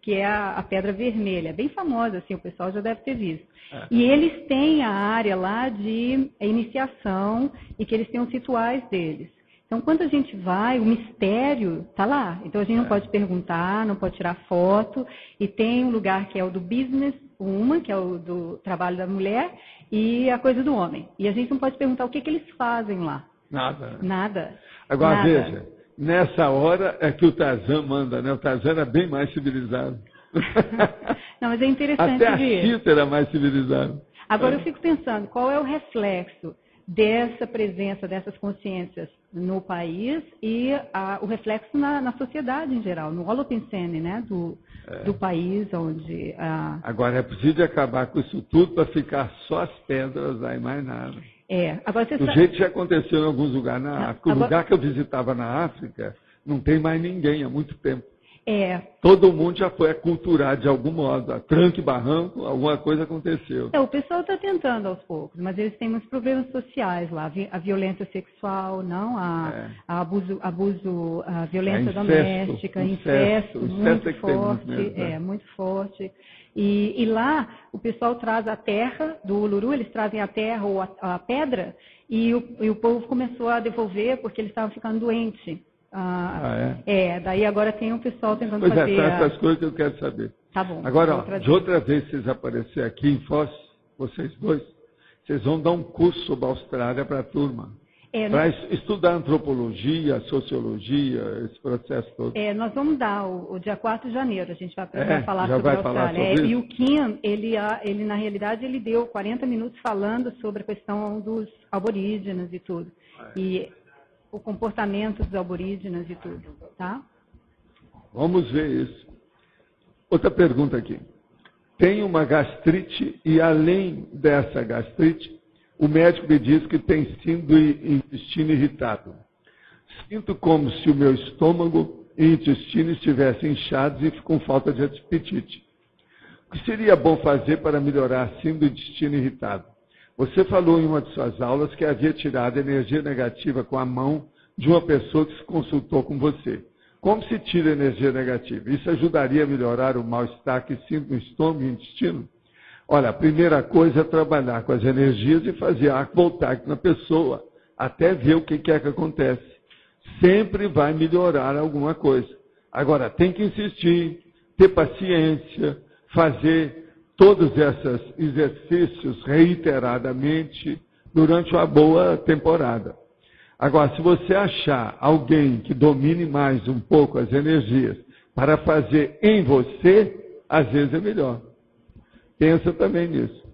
que é a pedra vermelha, bem famosa, assim, o pessoal já deve ter visto. E eles têm a área lá de iniciação e que eles têm os rituais deles. Então, quando a gente vai, o mistério está lá. Então, a gente não pode perguntar, não pode tirar foto. E tem um lugar que é o do business woman, que é o do trabalho da mulher, e a coisa do homem. E a gente não pode perguntar o que eles fazem lá. Nada. Agora, veja, nessa hora é que o Tarzan manda, né? O Tarzan era bem mais civilizado. Não, mas é interessante Até a Chita era mais civilizada. Agora, eu fico pensando, qual é o reflexo dessa presença, dessas consciências no país e o reflexo na sociedade em geral, no Holopensene, né, do país onde... Agora, é preciso acabar com isso tudo para ficar só as pedras lá e mais nada. Agora do jeito que já aconteceu em alguns lugares na África. O lugar que eu visitava na África, não tem mais ninguém há muito tempo. Todo mundo já foi aculturado de algum modo. Tranque e barranco, alguma coisa aconteceu. O pessoal está tentando aos poucos, mas eles têm muitos problemas sociais lá. A violência sexual, não, a violência doméstica, incesto muito forte. Muito forte. E lá o pessoal traz a terra do Uluru, eles trazem a terra ou a pedra, e o povo começou a devolver porque eles estavam ficando doentes. Daí agora tem um pessoal tentando fazer... são essas coisas que eu quero saber. Tá bom. Agora, de outra vez que vocês aparecerem aqui em Foz, vocês dois, vocês vão dar um curso sobre a Austrália para a turma. Para estudar antropologia, sociologia, esse processo todo. Nós vamos dar o dia 4 de janeiro, a gente vai falar sobre a Austrália. E o Kim, ele na realidade, ele deu 40 minutos falando sobre a questão dos aborígenes e tudo. E o comportamento dos aborígenes e tudo, tá? Vamos ver isso. Outra pergunta aqui. Tem uma gastrite e, além dessa gastrite, o médico me diz que tem síndrome do intestino irritado. Sinto como se o meu estômago e intestino estivessem inchados e com falta de apetite. O que seria bom fazer para melhorar a síndrome do intestino irritado? Você falou em uma de suas aulas que havia tirado energia negativa com a mão de uma pessoa que se consultou com você. Como se tira energia negativa? Isso ajudaria a melhorar o mal-estar que sinto no estômago e intestino? Olha, a primeira coisa é trabalhar com as energias e fazer ar voltar na pessoa, até ver o que é que acontece. Sempre vai melhorar alguma coisa. Agora, tem que insistir, ter paciência, fazer todos esses exercícios reiteradamente durante uma boa temporada. Agora, se você achar alguém que domine mais um pouco as energias para fazer em você, às vezes é melhor. Pensa também nisso.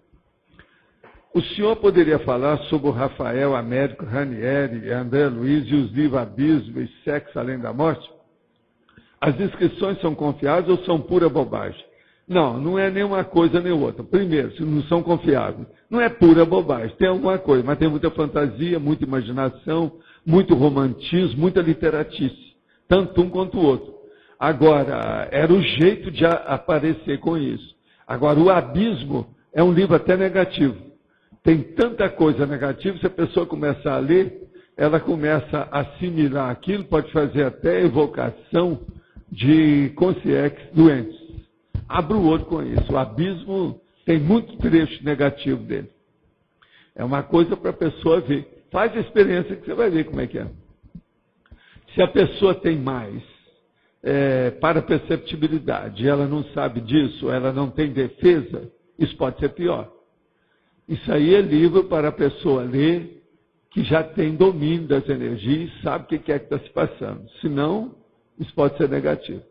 O senhor poderia falar sobre o Rafael, Américo, Ranieri, André Luiz e os livros Abismo e Sexo Além da Morte? As inscrições são confiáveis ou são pura bobagem? Não, não é nem uma coisa nem outra. Primeiro, se não são confiáveis, não é pura bobagem, tem alguma coisa, mas tem muita fantasia, muita imaginação, muito romantismo, muita literatice, tanto um quanto o outro. Agora, era o jeito de aparecer com isso. Agora, o Abismo é um livro até negativo. Tem tanta coisa negativa, se a pessoa começar a ler, ela começa a assimilar aquilo, pode fazer até evocação de consciências doentes. Abra o olho com isso. O Abismo tem muito trecho negativo dele. É uma coisa para a pessoa ver. Faz a experiência que você vai ver como é que é. Se a pessoa tem mais paraperceptibilidade, ela não sabe disso, ela não tem defesa, isso pode ser pior. Isso aí é livro para a pessoa ler que já tem domínio das energias e sabe o que é que está se passando. Senão, isso pode ser negativo.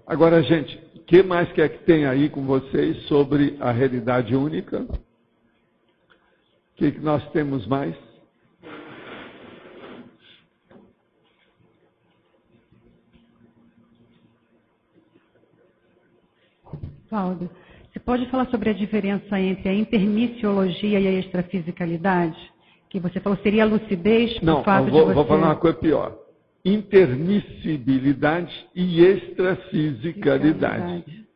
Agora, gente, o que mais que é que tem aí com vocês sobre a realidade única? O que nós temos mais? Cláudio, você pode falar sobre a diferença entre a intermissiologia e a extrafisicalidade? Que você falou seria a lucidez por fato de você... Vou falar uma coisa pior. Intermissibilidade e extrafisicalidade.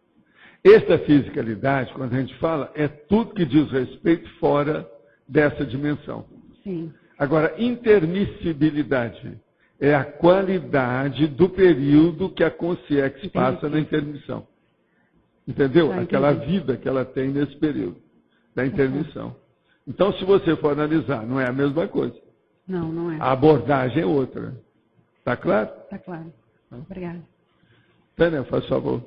Extrafisicalidade, quando a gente fala, é tudo que diz respeito fora dessa dimensão. Sim. Agora, intermissibilidade é a qualidade do período que a consciência passa na intermissão. Entendeu? Aquela vida que ela tem nesse período da intermissão. Então, se você for analisar, não é a mesma coisa. Não, não é. A abordagem é outra. Está claro? Está claro. Obrigada. Tânia, faz favor.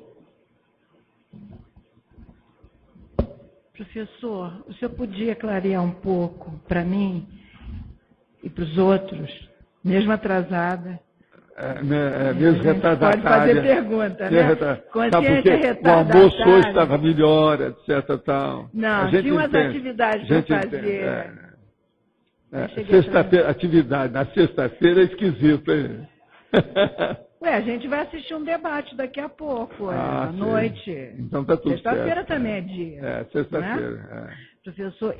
Professor, o senhor podia clarear um pouco para mim e para os outros, mesmo atrasada? Mesmo retardatária. Pode fazer pergunta, né? Consciência retardatária. O almoço hoje estava melhor, etc. Tal. Não, tinha umas atividades para fazer. Sexta-feira, atividade. Na sexta-feira é esquisito, hein? Ué, a gente vai assistir um debate daqui a pouco, à noite. Então está tudo certo. Sexta-feira também é dia. Sexta-feira. Né? Professor,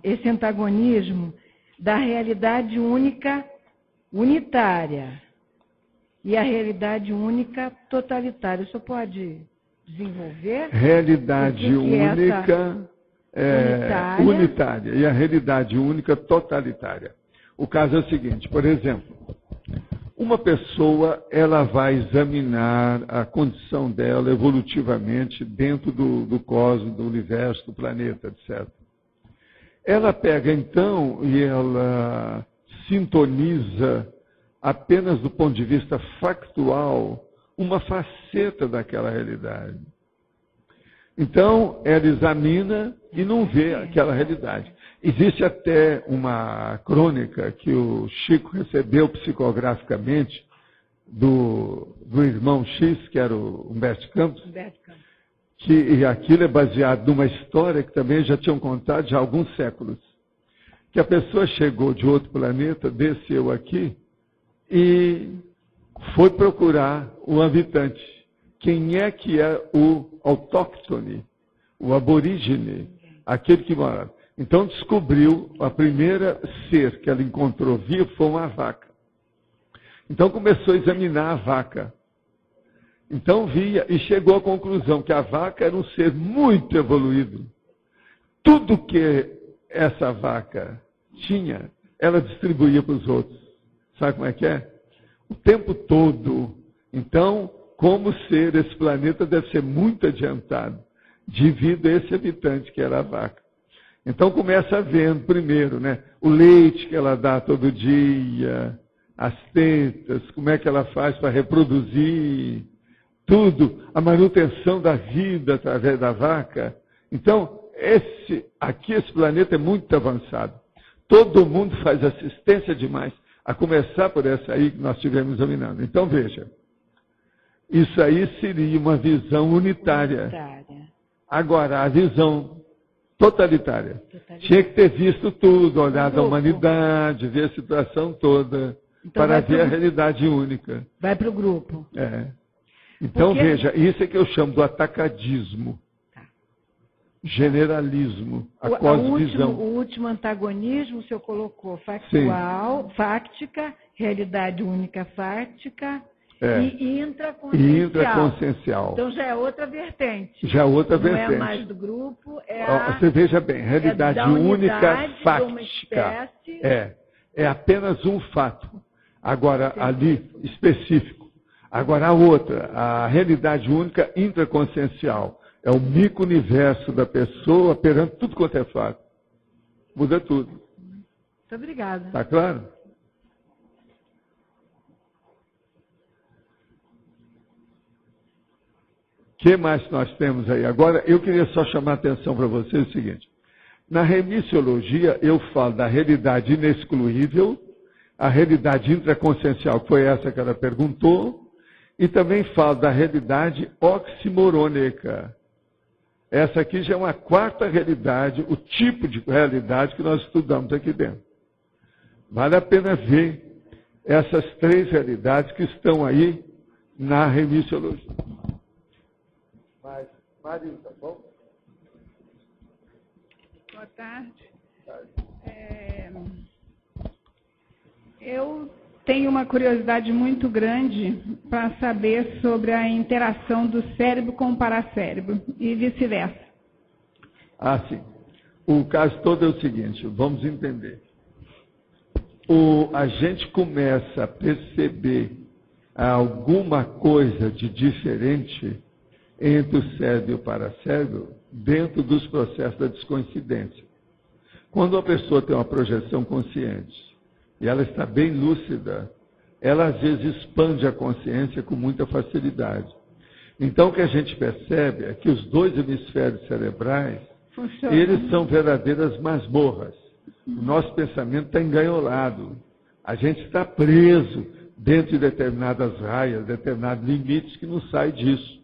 esse antagonismo da realidade única unitária e a realidade única totalitária. O senhor pode desenvolver? Realidade única unitária e a realidade única totalitária. O caso é o seguinte, por exemplo, uma pessoa ela vai examinar a condição dela evolutivamente dentro do cosmos, do universo, do planeta, etc. Ela pega então e ela sintoniza apenas do ponto de vista factual uma faceta daquela realidade. Então, ela examina e não vê aquela realidade. Existe até uma crônica que o Chico recebeu psicograficamente do irmão X, que era o Humberto Campos, e aquilo é baseado numa história que também já tinham contado já há alguns séculos. Que a pessoa chegou de outro planeta, desceu aqui e foi procurar o habitante. Quem é que é o autóctone, o aborígene, aquele que mora? Então descobriu, a primeira ser que ela encontrou vivo foi uma vaca. Então começou a examinar a vaca. Então via e chegou à conclusão que a vaca era um ser muito evoluído. Tudo que essa vaca tinha, ela distribuía para os outros. Sabe como é que é? O tempo todo. Então, como ser, esse planeta deve ser muito adiantado, devido a esse habitante que era a vaca. Então começa vendo primeiro, né, o leite que ela dá todo dia, as tetas, como é que ela faz para reproduzir, tudo, a manutenção da vida através da vaca. Então, esse planeta é muito avançado. Todo mundo faz assistência demais, a começar por essa aí que nós estivemos examinando. Então, veja, isso aí seria uma visão unitária. Agora, a visão totalitária. Tinha que ter visto tudo, olhado a humanidade, ver a situação toda, então, para ver a realidade única. Vai para o grupo. Então, veja, isso é que eu chamo do atacadismo. Generalismo, a cosvisão. O último antagonismo o senhor colocou factual, fáctica, realidade única fática e intraconsciencial. Então já é outra vertente. Já é outra vertente. Não é mais do grupo, Você veja bem, realidade única fática. É apenas um fato. Agora, ali, específico. Agora, a outra, a realidade única intraconsciencial. É o micro-universo da pessoa perante tudo quanto é fato. Muda tudo. Muito obrigada. Está claro? O que mais nós temos aí? Agora, eu queria só chamar a atenção para vocês o seguinte. Na remissiologia, eu falo da realidade inexcluível, a realidade intraconsciencial, que foi essa que ela perguntou, e também falo da realidade oximorônica. Essa aqui já é uma quarta realidade, o tipo de realidade que nós estudamos aqui dentro. Vale a pena ver essas três realidades que estão aí na remissiologia. Marinho, tá bom? Boa tarde. Eu tenho uma curiosidade muito grande para saber sobre a interação do cérebro com o paracérebro e vice-versa. Sim. O caso todo é o seguinte, vamos entender. A gente começa a perceber alguma coisa de diferente entre o cérebro e o paracérebro dentro dos processos da descoincidência. Quando a pessoa tem uma projeção consciente, e ela está bem lúcida, ela às vezes expande a consciência com muita facilidade. Então o que a gente percebe é que os dois hemisférios cerebrais, eles são verdadeiras masmorras. O nosso pensamento está engaiolado. A gente está preso dentro de determinadas raias, determinados limites que não sai disso.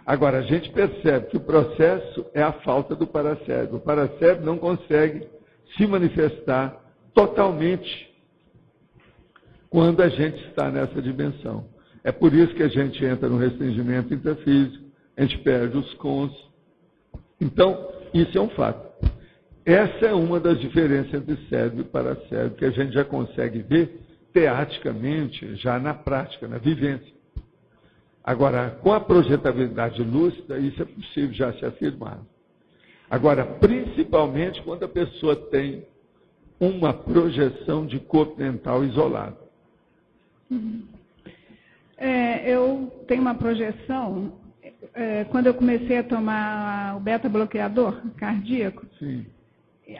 Agora, a gente percebe que o processo é a falta do paracérebro. O paracérebro não consegue se manifestar totalmente quando a gente está nessa dimensão. É por isso que a gente entra no restringimento intrafísico, a gente perde os cons. Então, isso é um fato. Essa é uma das diferenças entre cérebro e paracérebro, que a gente já consegue ver teaticamente, já na prática, na vivência. Agora, com a projetabilidade lúcida, isso é possível já se afirmar. Agora, principalmente quando a pessoa tem uma projeção de corpo mental isolado. Eu tenho uma projeção, quando eu comecei a tomar o beta-bloqueador cardíaco, Sim.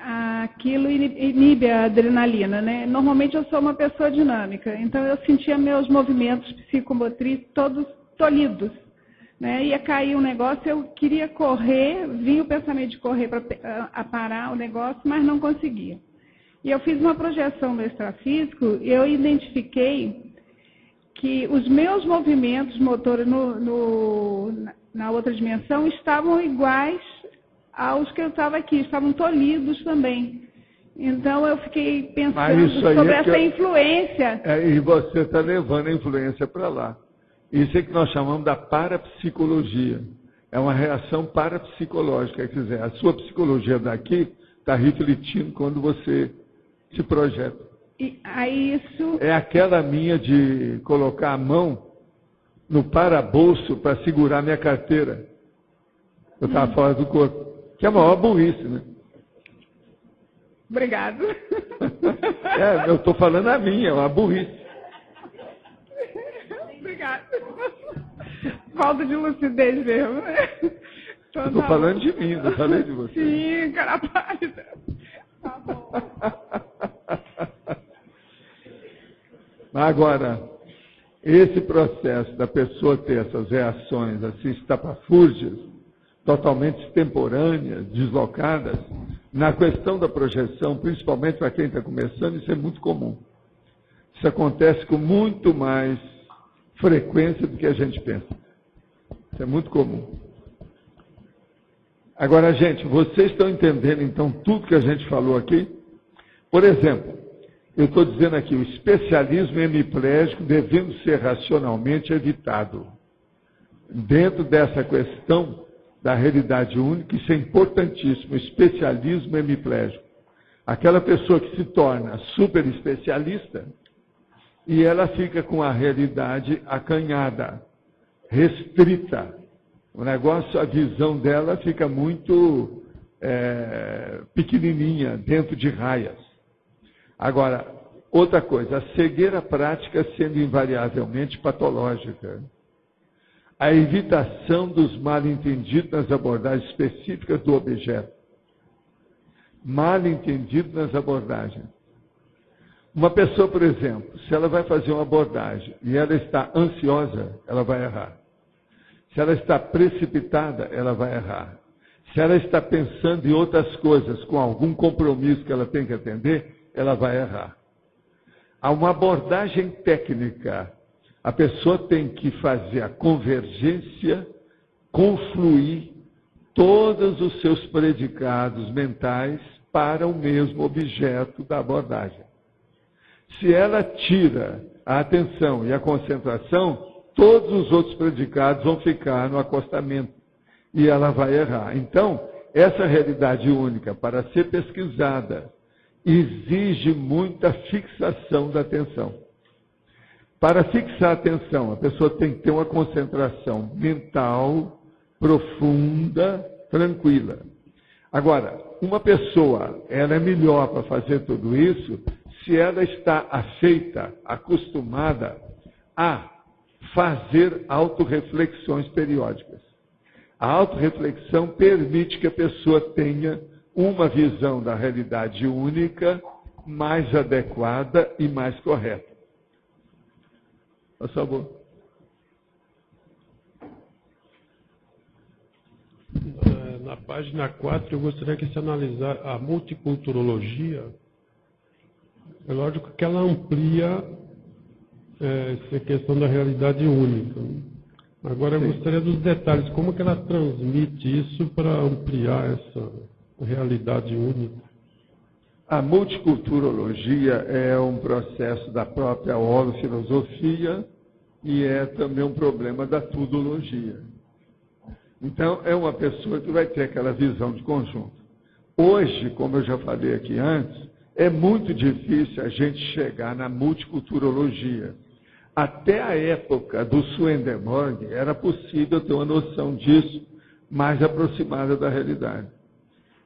Aquilo inibe a adrenalina, né? Normalmente eu sou uma pessoa dinâmica, então eu sentia meus movimentos psicomotrizes todos tolhidos, né? Ia cair um negócio, eu queria correr, vinha o pensamento de correr para parar o negócio, mas não conseguia. E eu fiz uma projeção no extrafísico e eu identifiquei que os meus movimentos motores na outra dimensão estavam iguais aos que eu estava aqui, estavam tolhidos também. Então eu fiquei pensando sobre essa influência. E você está levando a influência para lá. Isso é que nós chamamos da parapsicologia. É uma reação parapsicológica, quer dizer, a sua psicologia daqui está refletindo quando você se projeta. E aí isso... É aquela minha de colocar a mão no parabolso para segurar minha carteira. Eu estava fora do corpo. Que é a maior burrice, né? Obrigado. Eu estou falando a minha, é uma burrice. Obrigado. Falta de lucidez mesmo. Eu estou falando de mim, não falei de você. Sim, cara pálida. Tá bom. Agora, esse processo da pessoa ter essas reações assim estapafúrdias, totalmente extemporâneas, deslocadas, na questão da projeção, principalmente para quem está começando, isso é muito comum. Isso acontece com muito mais frequência do que a gente pensa. Isso é muito comum. Agora, gente, vocês estão entendendo, então, tudo que a gente falou aqui? Por exemplo, eu estou dizendo aqui, o especialismo hemiplégico devendo ser racionalmente evitado. Dentro dessa questão da realidade única, isso é importantíssimo, o especialismo hemiplégico. Aquela pessoa que se torna super especialista e ela fica com a realidade acanhada, restrita. O negócio, a visão dela fica muito pequenininha, dentro de raias. Agora, outra coisa, a cegueira prática sendo invariavelmente patológica. A evitação dos mal-entendidos nas abordagens específicas do objeto. Mal-entendido nas abordagens. Uma pessoa, por exemplo, se ela vai fazer uma abordagem e ela está ansiosa, ela vai errar. Se ela está precipitada, ela vai errar. Se ela está pensando em outras coisas, com algum compromisso que ela tem que atender, ela vai errar. Há uma abordagem técnica. A pessoa tem que fazer a convergência, confluir todos os seus predicados mentais para o mesmo objeto da abordagem. Se ela tira a atenção e a concentração, todos os outros predicados vão ficar no acostamento e ela vai errar. Então, essa realidade única, para ser pesquisada, exige muita fixação da atenção. Para fixar a atenção, a pessoa tem que ter uma concentração mental, profunda, tranquila. Agora, uma pessoa, ela é melhor para fazer tudo isso se ela está afeita, acostumada a fazer autorreflexões periódicas. A autorreflexão permite que a pessoa tenha uma visão da realidade única mais adequada e mais correta. Por favor. Na página 4, eu gostaria que se analisar a multiculturologia. É lógico que ela amplia essa questão da realidade única. Agora, eu gostaria dos detalhes. Como que ela transmite isso para ampliar essa realidade única? A multiculturologia é um processo da própria holofilosofia e é também um problema da tudologia. Então, é uma pessoa que vai ter aquela visão de conjunto. Hoje, como eu já falei aqui antes, é muito difícil a gente chegar na multiculturologia. Até a época do Swedenborg, era possível ter uma noção disso mais aproximada da realidade.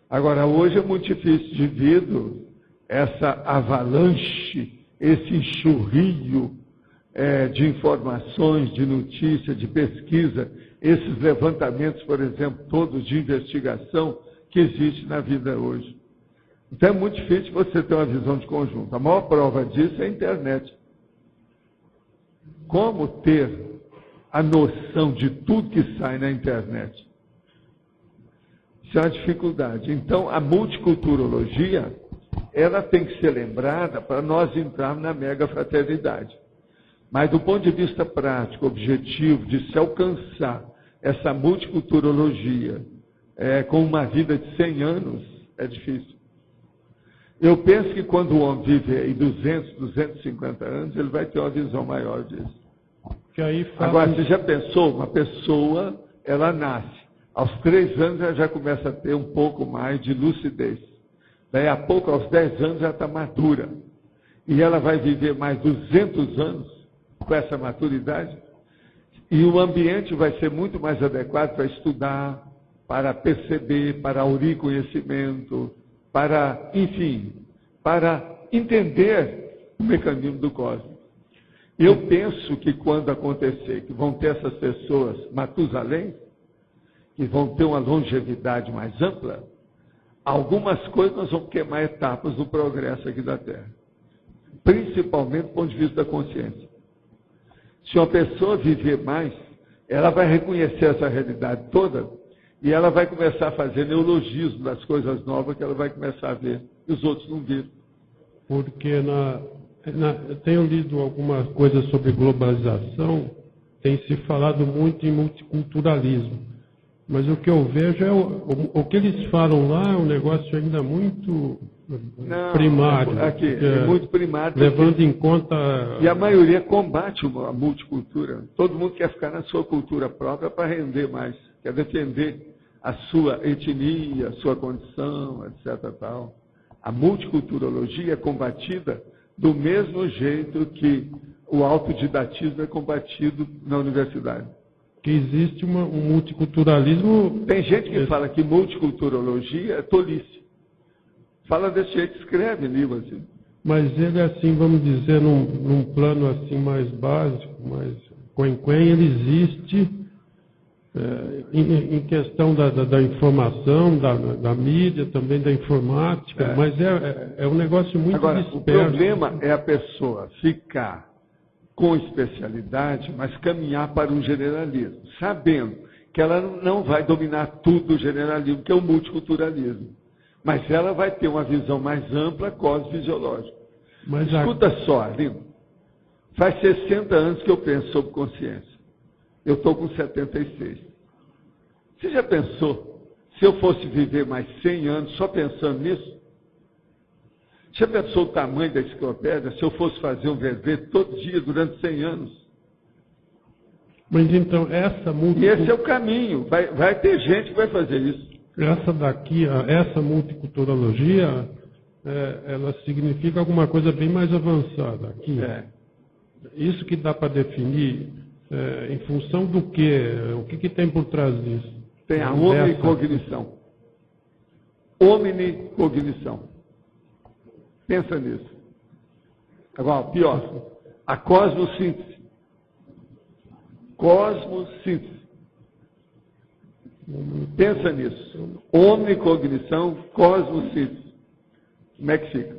Agora, hoje é muito difícil devido a essa avalanche, esse enxurrio de informações, de notícias, de pesquisa, esses levantamentos, por exemplo, todos de investigação que existe na vida hoje. Então é muito difícil você ter uma visão de conjunto. A maior prova disso é a internet. Como ter a noção de tudo que sai na internet? Isso é uma dificuldade. Então, a multiculturologia, ela tem que ser lembrada para nós entrarmos na mega fraternidade. Mas, do ponto de vista prático, objetivo, de se alcançar essa multiculturologia com uma vida de 100 anos, é difícil. Eu penso que quando o homem vive aí 200, 250 anos, ele vai ter uma visão maior disso. Agora, você já pensou? Uma pessoa, ela nasce. Aos 3 anos, ela já começa a ter um pouco mais de lucidez. Daí a pouco, aos 10 anos, já está madura. E ela vai viver mais 200 anos com essa maturidade. E o ambiente vai ser muito mais adequado para estudar, para perceber, para aurir conhecimento, para, enfim, para entender o mecanismo do cosmos. Eu penso que quando acontecer, que vão ter essas pessoas Matusalém, que vão ter uma longevidade mais ampla, algumas coisas nós vamos queimar etapas do progresso aqui da Terra. Principalmente do ponto de vista da consciência. Se uma pessoa viver mais, ela vai reconhecer essa realidade toda e ela vai começar a fazer neologismo das coisas novas que ela vai começar a ver e os outros não viram. Porque eu tenho lido algumas coisas sobre globalização, tem se falado muito em multiculturalismo. Mas o que eu vejo é o que eles falam lá é um negócio ainda muito primário. É muito primário. Levando em conta... E a maioria combate a multicultura. Todo mundo quer ficar na sua cultura própria para render mais. Quer defender a sua etnia, a sua condição, etc. Tal. A multiculturologia é combatida do mesmo jeito que o autodidatismo é combatido na universidade. Que existe um multiculturalismo... Tem gente que fala que multiculturologia é tolice. Fala desse jeito, escreve livro assim. Mas ele, assim, vamos dizer, num plano assim mais básico, mais quen-quen, ele existe em questão da informação, da mídia, também da informática, mas é um negócio muito disperso. O problema é a pessoa ficar com especialidade, mas caminhar para um generalismo, sabendo que ela não vai dominar tudo o generalismo, que é o multiculturalismo. Mas ela vai ter uma visão mais ampla, cosmofisiológica. Escuta só, Lindo. Faz 60 anos que eu penso sobre consciência. Eu estou com 76. Você já pensou, se eu fosse viver mais 100 anos só pensando nisso? Já pensou o tamanho da enciclopédia se eu fosse fazer um verbete todo dia durante 100 anos? Mas então, E esse é o caminho. Vai ter gente que vai fazer isso. Essa multiculturologia, ela significa alguma coisa bem mais avançada. Aqui. Isso que dá para definir, em função do quê? O que tem por trás disso? Tem a omnicognição. Omnicognição. Pensa nisso. Agora, pior, a cosmossíntese. Cosmossíntese. Pensa nisso. Omnicognição, cosmossíntese. Como é que fica?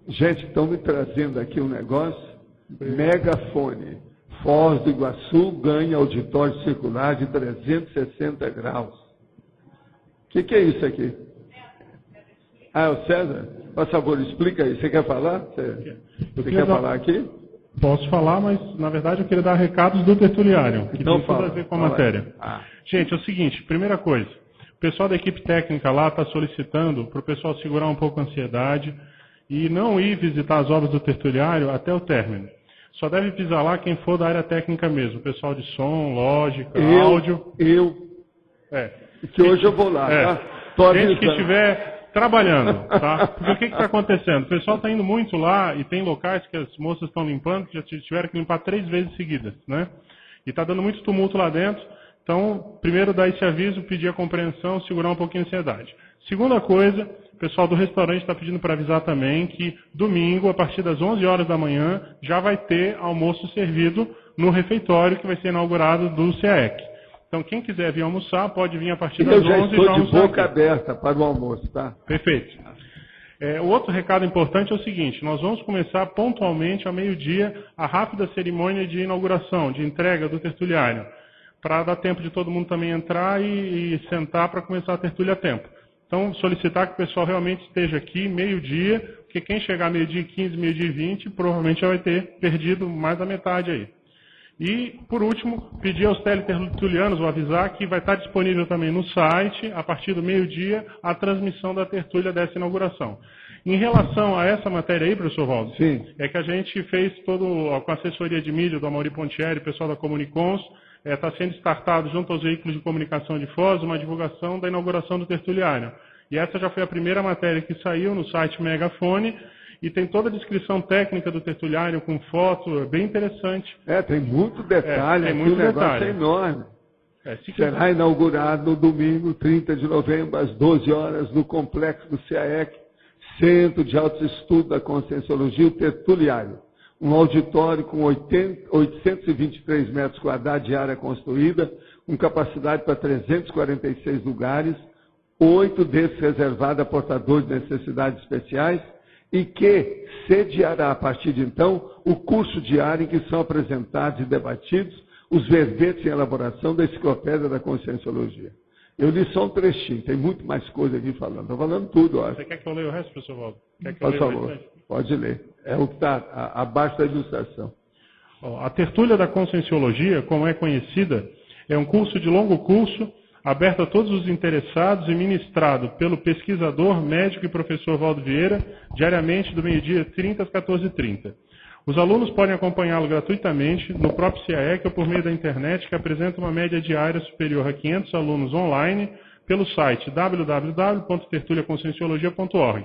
Gente, estão me trazendo aqui um negócio. Megafone. Foz do Iguaçu ganha auditório circular de 360 graus. O que é isso aqui? É o César? Por favor, explica aí. Você quer falar? Você quer falar aqui? Posso falar, mas na verdade eu queria dar recados do tertuliário, que tem tudo a ver com a matéria. Gente, é o seguinte, primeira coisa, o pessoal da equipe técnica lá está solicitando para o pessoal segurar um pouco a ansiedade e não ir visitar as obras do tertuliário até o término. Só deve pisar lá quem for da área técnica mesmo, o pessoal de som, lógica, áudio. Que hoje eu vou lá, tá? Gente que estiver trabalhando, tá? Porque o que está acontecendo? O pessoal está indo muito lá e tem locais que as moças estão limpando, que já tiveram que limpar 3 vezes seguidas, né? E está dando muito tumulto lá dentro. Então, primeiro dar esse aviso, pedir a compreensão, segurar um pouquinho a ansiedade. Segunda coisa, o pessoal do restaurante está pedindo para avisar também que domingo, a partir das 11 horas da manhã, já vai ter almoço servido no refeitório que vai ser inaugurado do CAEC. Então, quem quiser vir almoçar, pode vir a partir das 11 e já almoçar. Eu já estou de boca aberta para o almoço, tá? Perfeito. O outro recado importante é o seguinte, nós vamos começar pontualmente ao meio-dia a rápida cerimônia de inauguração, de entrega do tertuliário, para dar tempo de todo mundo também entrar e sentar para começar a tertúlia a tempo. Então, solicitar que o pessoal realmente esteja aqui meio-dia, porque quem chegar meio-dia e 15, meio-dia e 20, provavelmente já vai ter perdido mais da metade aí. E, por último, pedir aos teletertulianos, ou avisar que vai estar disponível também no site, a partir do meio-dia, a transmissão da tertúlia dessa inauguração. Em relação a essa matéria aí, professor Valdo, é que a gente fez todo, com a assessoria de mídia do Amaury Pontieri, pessoal da Comunicons, está sendo startado junto aos veículos de comunicação de Foz uma divulgação da inauguração do tertuliário. E essa já foi a primeira matéria que saiu no site Megafone, e tem toda a descrição técnica do tertuliário com foto, é bem interessante. Tem muito detalhe, tem muito negócio detalhe. É enorme. Será inaugurado no domingo, 30 de novembro, às 12 horas, no complexo do CAEC, Centro de Alto Estudo da Conscienciologia, o tertuliário. Um auditório com 823 metros quadrados de área construída, com capacidade para 346 lugares, 8 desses reservados a portadores de necessidades especiais, e que sediará, a partir de então, o curso diário em que são apresentados e debatidos os verbetes em elaboração da Enciclopédia da Conscienciologia. Eu li só um trechinho, tem muito mais coisa aqui falando. Estou falando tudo, ó. Você quer que eu leia o resto, professor Valdo? Por favor, pode ler. É o que está abaixo da ilustração. A Tertúlia da Conscienciologia, como é conhecida, é um curso de longo curso, aberto a todos os interessados e ministrado pelo pesquisador, médico e professor Valdo Vieira, diariamente do meio-dia 30 às 14h30. Os alunos podem acompanhá-lo gratuitamente no próprio CAEC ou por meio da internet, que apresenta uma média diária superior a 500 alunos online pelo site www.tertuliaconscienciologia.org.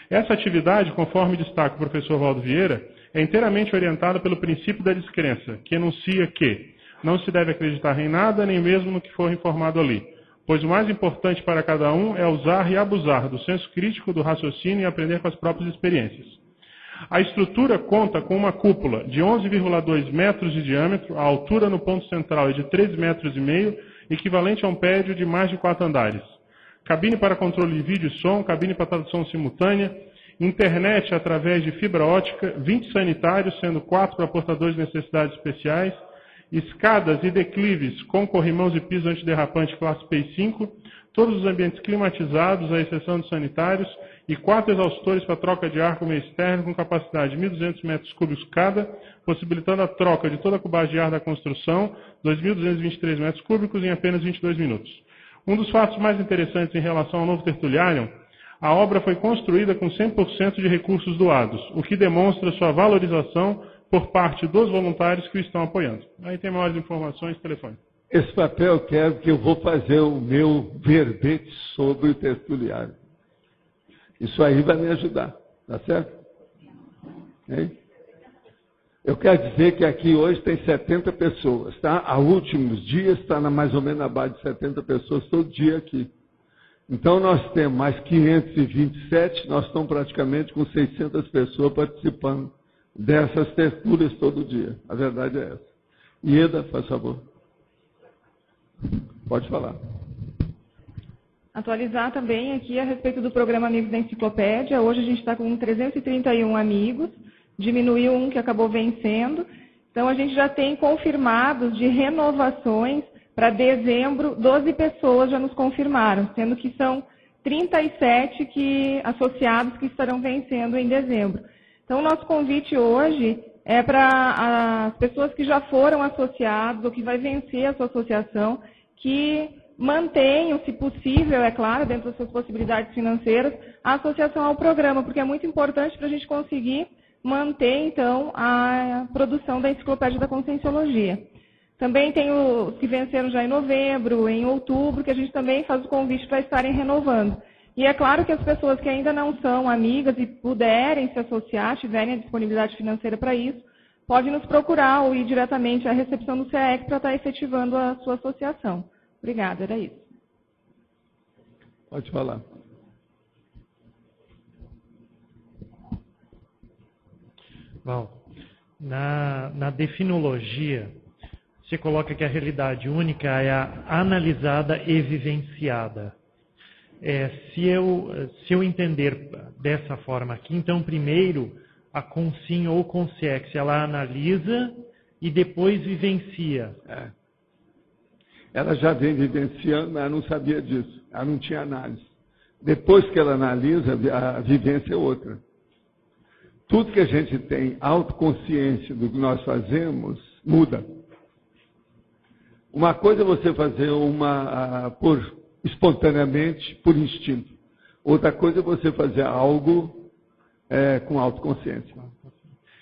Essa atividade, conforme destaca o professor Valdo Vieira, é inteiramente orientada pelo princípio da descrença, que enuncia que não se deve acreditar em nada, nem mesmo no que for informado ali, pois o mais importante para cada um é usar e abusar do senso crítico, do raciocínio e aprender com as próprias experiências. A estrutura conta com uma cúpula de 11,2 metros de diâmetro, a altura no ponto central é de 3,5 metros, equivalente a um prédio de mais de 4 andares. Cabine para controle de vídeo e som, cabine para tradução simultânea, internet através de fibra ótica, 20 sanitários, sendo 4 para portadores de necessidades especiais, escadas e declives com corrimãos e piso antiderrapante classe P5, todos os ambientes climatizados, à exceção dos sanitários, e 4 exaustores para troca de ar com meio externo com capacidade de 1.200 metros cúbicos cada, possibilitando a troca de toda a cubagem de ar da construção, 2.223 metros cúbicos, em apenas 22 minutos. Um dos fatos mais interessantes em relação ao novo tertuliário, a obra foi construída com 100% de recursos doados, o que demonstra sua valorização por parte dos voluntários que o estão apoiando. Aí tem maiores informações, telefone. Esse papel eu quero, que eu vou fazer o meu verbete sobre o tertuliário. Isso aí vai me ajudar, tá certo? Hein? Eu quero dizer que aqui hoje tem 70 pessoas, tá? Há últimos dias está mais ou menos na base de 70 pessoas todo dia aqui. Então nós temos mais 527, nós estamos praticamente com 600 pessoas participando dessas tertúlias todo dia. A verdade é essa. Ieda, faz favor. Pode falar. Atualizar também aqui a respeito do programa Amigos da Enciclopédia. Hoje a gente está com 331 amigos, diminuiu um que acabou vencendo. Então a gente já tem confirmados de renovações para dezembro, 12 pessoas já nos confirmaram, sendo que são 37 associados que estarão vencendo em dezembro. Então o nosso convite hoje é para as pessoas que já foram associados ou que vai vencer a sua associação, que mantenham, se possível, é claro, dentro das suas possibilidades financeiras, a associação ao programa, porque é muito importante para a gente conseguir manter, então, a produção da Enciclopédia da Conscienciologia. Também tem os que venceram já em novembro, em outubro, que a gente também faz o convite para estarem renovando. E é claro que as pessoas que ainda não são amigas e puderem se associar, tiverem a disponibilidade financeira para isso, podem nos procurar ou ir diretamente à recepção do CAEC para estar efetivando a sua associação. Obrigada, era isso. Pode falar. Bom, na definologia, você coloca que a realidade única é a analisada e vivenciada. Se eu entender dessa forma aqui, então primeiro a Consim ou Consciex, ela analisa e depois vivencia. Ela já vem vivenciando, mas ela não sabia disso. Ela não tinha análise. Depois que ela analisa, a vivência é outra. Tudo que a gente tem autoconsciência do que nós fazemos, muda. Uma coisa é você fazer espontaneamente, por instinto. Outra coisa é você fazer algo com autoconsciência.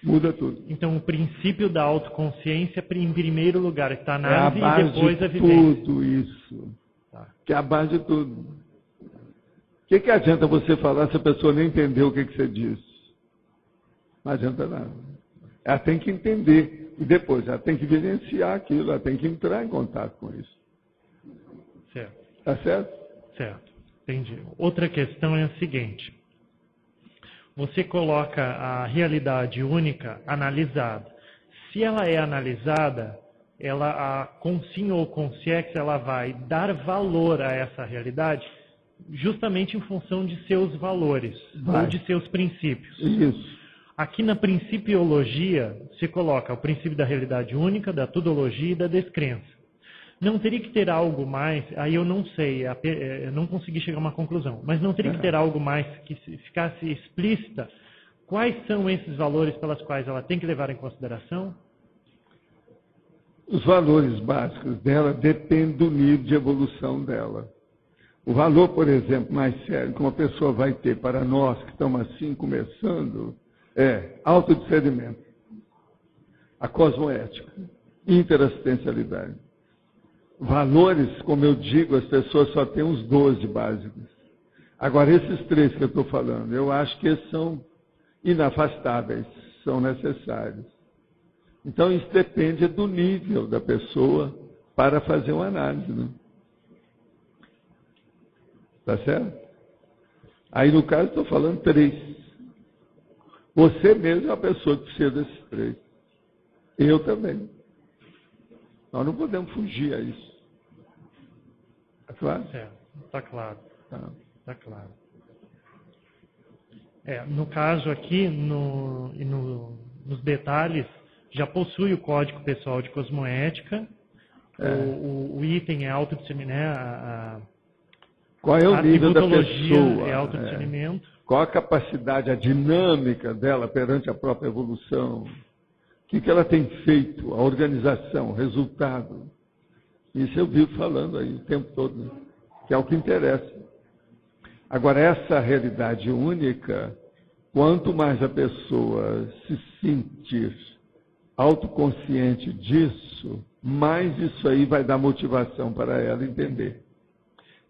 Muda tudo. Então, o princípio da autoconsciência, em primeiro lugar, está na análise e depois a vivência. Tudo isso. Tá. Que é a base de tudo. O que adianta você falar se a pessoa nem entendeu o que você disse? Não adianta nada. Ela tem que entender. E depois, ela tem que vivenciar aquilo, ela tem que entrar em contato com isso. Certo. Tá certo? Certo. Entendi. Outra questão é a seguinte. Você coloca a realidade única analisada. Se ela é analisada, ela, com sim ou com siex, ela vai dar valor a essa realidade justamente em função de seus valores ou de seus princípios. Isso. Aqui na principiologia, se coloca o princípio da realidade única, da tudologia e da descrença. Não teria que ter algo mais, aí eu não sei, eu não consegui chegar a uma conclusão, mas não teria que ter algo mais que ficasse explícita quais são esses valores pelas quais ela tem que levar em consideração? Os valores básicos dela dependem do nível de evolução dela. O valor, por exemplo, mais sério que uma pessoa vai ter para nós que estamos assim começando é autodiscernimento, a cosmoética, interassistencialidade. Valores, como eu digo, as pessoas só têm os 12 básicos. Agora, esses 3 que eu estou falando, eu acho que eles são inafastáveis, são necessários. Então, isso depende do nível da pessoa para fazer uma análise. Né? Tá certo? Aí, no caso, estou falando 3. Você mesmo é a pessoa que precisa desses 3. Eu também. Nós não podemos fugir a isso. Está claro? Certo. Está claro. Está claro. No caso aqui, nos detalhes, já possui o Código Pessoal de Cosmoética. O item é autodiscernimento. Qual é o nível da pessoa? É autodiscernimento. Qual a capacidade, a dinâmica dela perante a própria evolução? O que ela tem feito? A organização, o resultado. Isso eu vivo falando aí o tempo todo, né? Que é o que interessa. Agora, essa realidade única, quanto mais a pessoa se sentir autoconsciente disso, mais isso aí vai dar motivação para ela entender.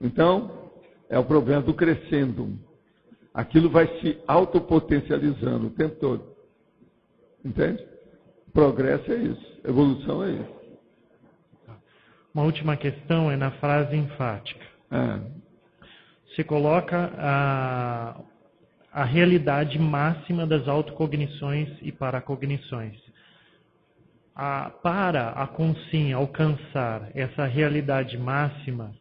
Então, é o problema do crescendo. Aquilo vai se autopotencializando o tempo todo. Entende? Progresso é isso, evolução é isso. Uma última questão é na frase enfática. Se coloca a realidade máxima das autocognições e paracognições. Para a consciência alcançar essa realidade máxima,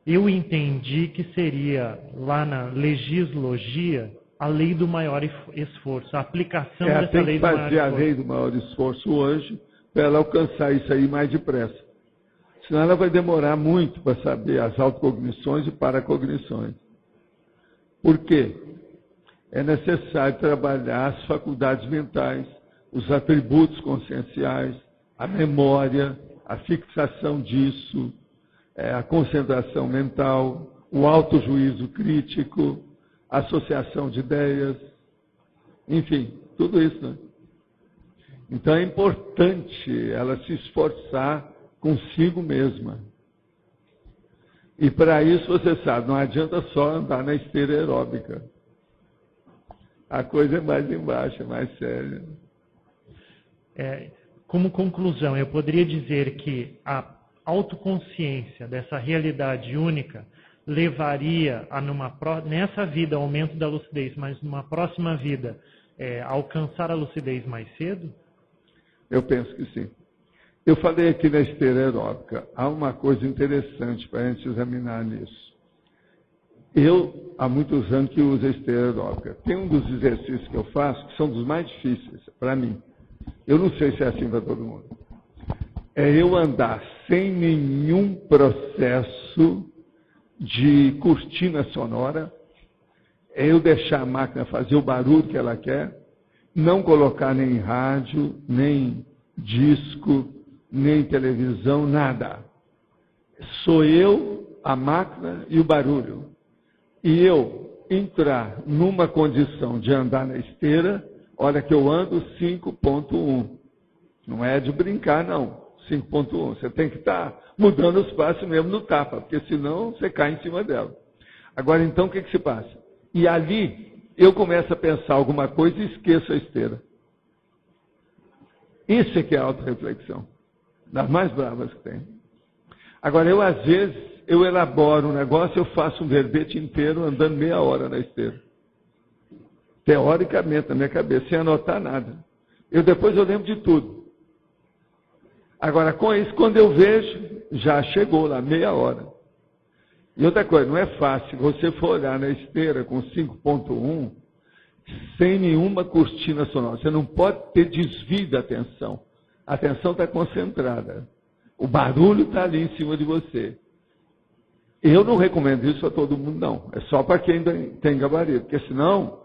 eu entendi que seria, lá na legislogia, a lei do maior esforço, a aplicação dessa lei do maior esforço. Tem que fazer a lei do maior esforço hoje para ela alcançar isso aí mais depressa. Senão ela vai demorar muito para saber as autocognições e paracognições. Por quê? É necessário trabalhar as faculdades mentais, os atributos conscienciais, a memória, a fixação disso, a concentração mental, o autojuízo crítico, a associação de ideias, enfim, tudo isso, né? Então é importante ela se esforçar consigo mesma. E para isso, você sabe, não adianta só andar na esteira aeróbica. A coisa é mais embaixo, é mais séria. Como conclusão, eu poderia dizer que a autoconsciência dessa realidade única levaria a, nessa vida, aumento da lucidez, mas numa próxima vida, alcançar a lucidez mais cedo? Eu penso que sim. Eu falei aqui na esteira aeróbica, há uma coisa interessante para a gente examinar nisso. Eu, há muitos anos que uso a esteira aeróbica. Tem um dos exercícios que eu faço, que são dos mais difíceis para mim. Eu não sei se é assim para todo mundo. É eu andar sem nenhum processo de cortina sonora, é eu deixar a máquina fazer o barulho que ela quer, não colocar nem rádio, nem disco, nem televisão, nada. Sou eu, a máquina e o barulho. E eu entrar numa condição de andar na esteira Olha que eu ando 5.1. Não é de brincar, não. 5.1. Você tem que estar mudando os passos mesmo no tapa, porque senão você cai em cima dela. Agora, então, o que se passa? E ali, eu começo a pensar alguma coisa e esqueço a esteira. Isso é que é autorreflexão. Das mais bravas que tem. Agora, eu, às vezes, eu elaboro um negócio, eu faço um verbete inteiro andando meia hora na esteira. Teoricamente, na minha cabeça, sem anotar nada. Depois eu lembro de tudo. Agora, com isso, quando eu vejo, já chegou lá, meia hora. E outra coisa, não é fácil você for olhar na esteira com 5.1 sem nenhuma cortina sonora. Você não pode ter desvio da atenção. A atenção está concentrada. O barulho está ali em cima de você. Eu não recomendo isso a todo mundo, não. É só para quem tem gabarito, porque senão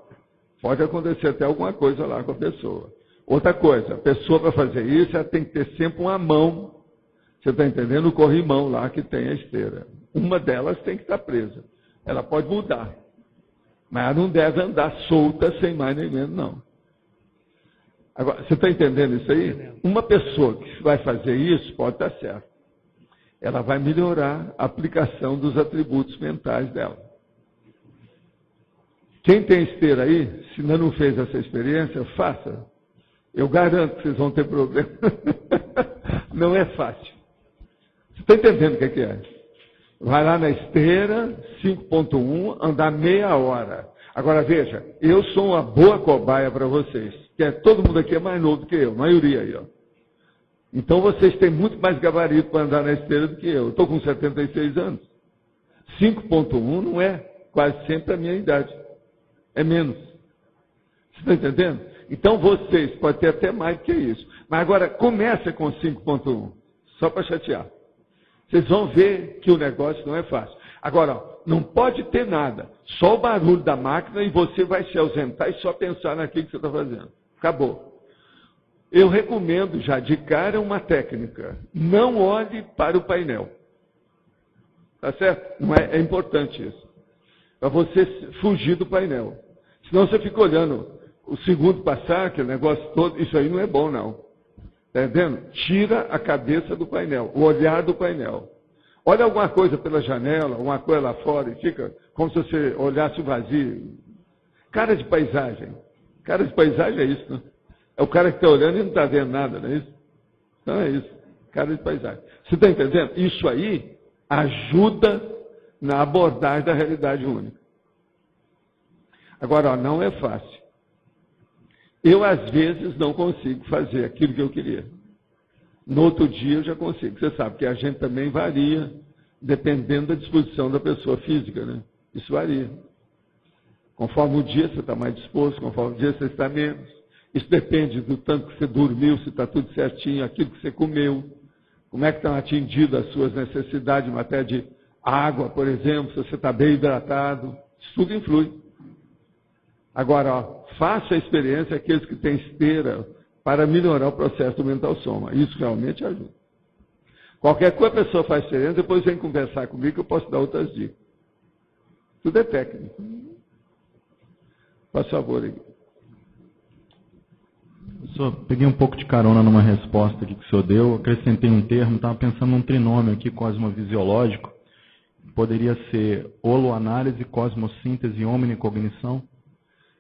pode acontecer até alguma coisa lá com a pessoa. Outra coisa, a pessoa para fazer isso, ela tem que ter sempre uma mão, você está entendendo? O corrimão lá que tem a esteira. Uma delas tem que estar presa. Ela pode mudar, mas ela não deve andar solta sem mais nem menos, não. Agora, você está entendendo isso aí? Uma pessoa que vai fazer isso pode estar certo. Ela vai melhorar a aplicação dos atributos mentais dela. Quem tem esteira aí, se ainda não fez essa experiência, faça. Eu garanto que vocês vão ter problema. Não é fácil. Você está entendendo o que é? Vai lá na esteira, 5.1, andar meia hora. Agora veja, eu sou uma boa cobaia para vocês. Que todo mundo aqui é mais novo do que eu, a maioria aí, ó. Então vocês têm muito mais gabarito para andar na esteira do que eu. Eu estou com 76 anos. 5.1 não é quase sempre a minha idade. É menos. Você está entendendo? Então vocês podem ter até mais do que isso. Mas agora comece com 5.1. Só para chatear. Vocês vão ver que o negócio não é fácil. Agora, ó, não pode ter nada. Só o barulho da máquina e você vai se ausentar e só pensar naquilo que você está fazendo. Acabou. Eu recomendo já de cara uma técnica. Não olhe para o painel. Tá certo? Não é importante isso. Para você fugir do painel. Senão você fica olhando o segundo passar, aquele negócio todo. Isso aí não é bom, não. Está entendendo? Tira a cabeça do painel, o olhar do painel. Olha alguma coisa pela janela, alguma coisa lá fora e fica como se você olhasse o vazio. Cara de paisagem. Cara de paisagem é isso, né? É o cara que está olhando e não está vendo nada, não é isso? Então é isso. Cara de paisagem. Você está entendendo? Isso aí ajuda na abordagem da realidade única. Agora, ó, não é fácil. Eu, às vezes, não consigo fazer aquilo que eu queria. No outro dia eu já consigo. Você sabe que a gente também varia, dependendo da disposição da pessoa física, né? Isso varia. Conforme o dia você está mais disposto, conforme o dia você está menos. Isso depende do tanto que você dormiu, se está tudo certinho, aquilo que você comeu, como é que estão atingidas as suas necessidades em matéria de água, por exemplo, se você está bem hidratado. Isso tudo influi. Agora, ó, faça a experiência aqueles que têm esteira para melhorar o processo do mental soma. Isso realmente ajuda. Qualquer coisa a pessoa faz experiência, depois vem conversar comigo que eu posso dar outras dicas. Tudo é técnico. Por favor, aí. Professor, peguei um pouco de carona numa resposta aqui que o senhor deu, acrescentei um termo, estava pensando num trinômio aqui, cosmovisiológico. Poderia ser holoanálise, cosmossíntese e omnicognição?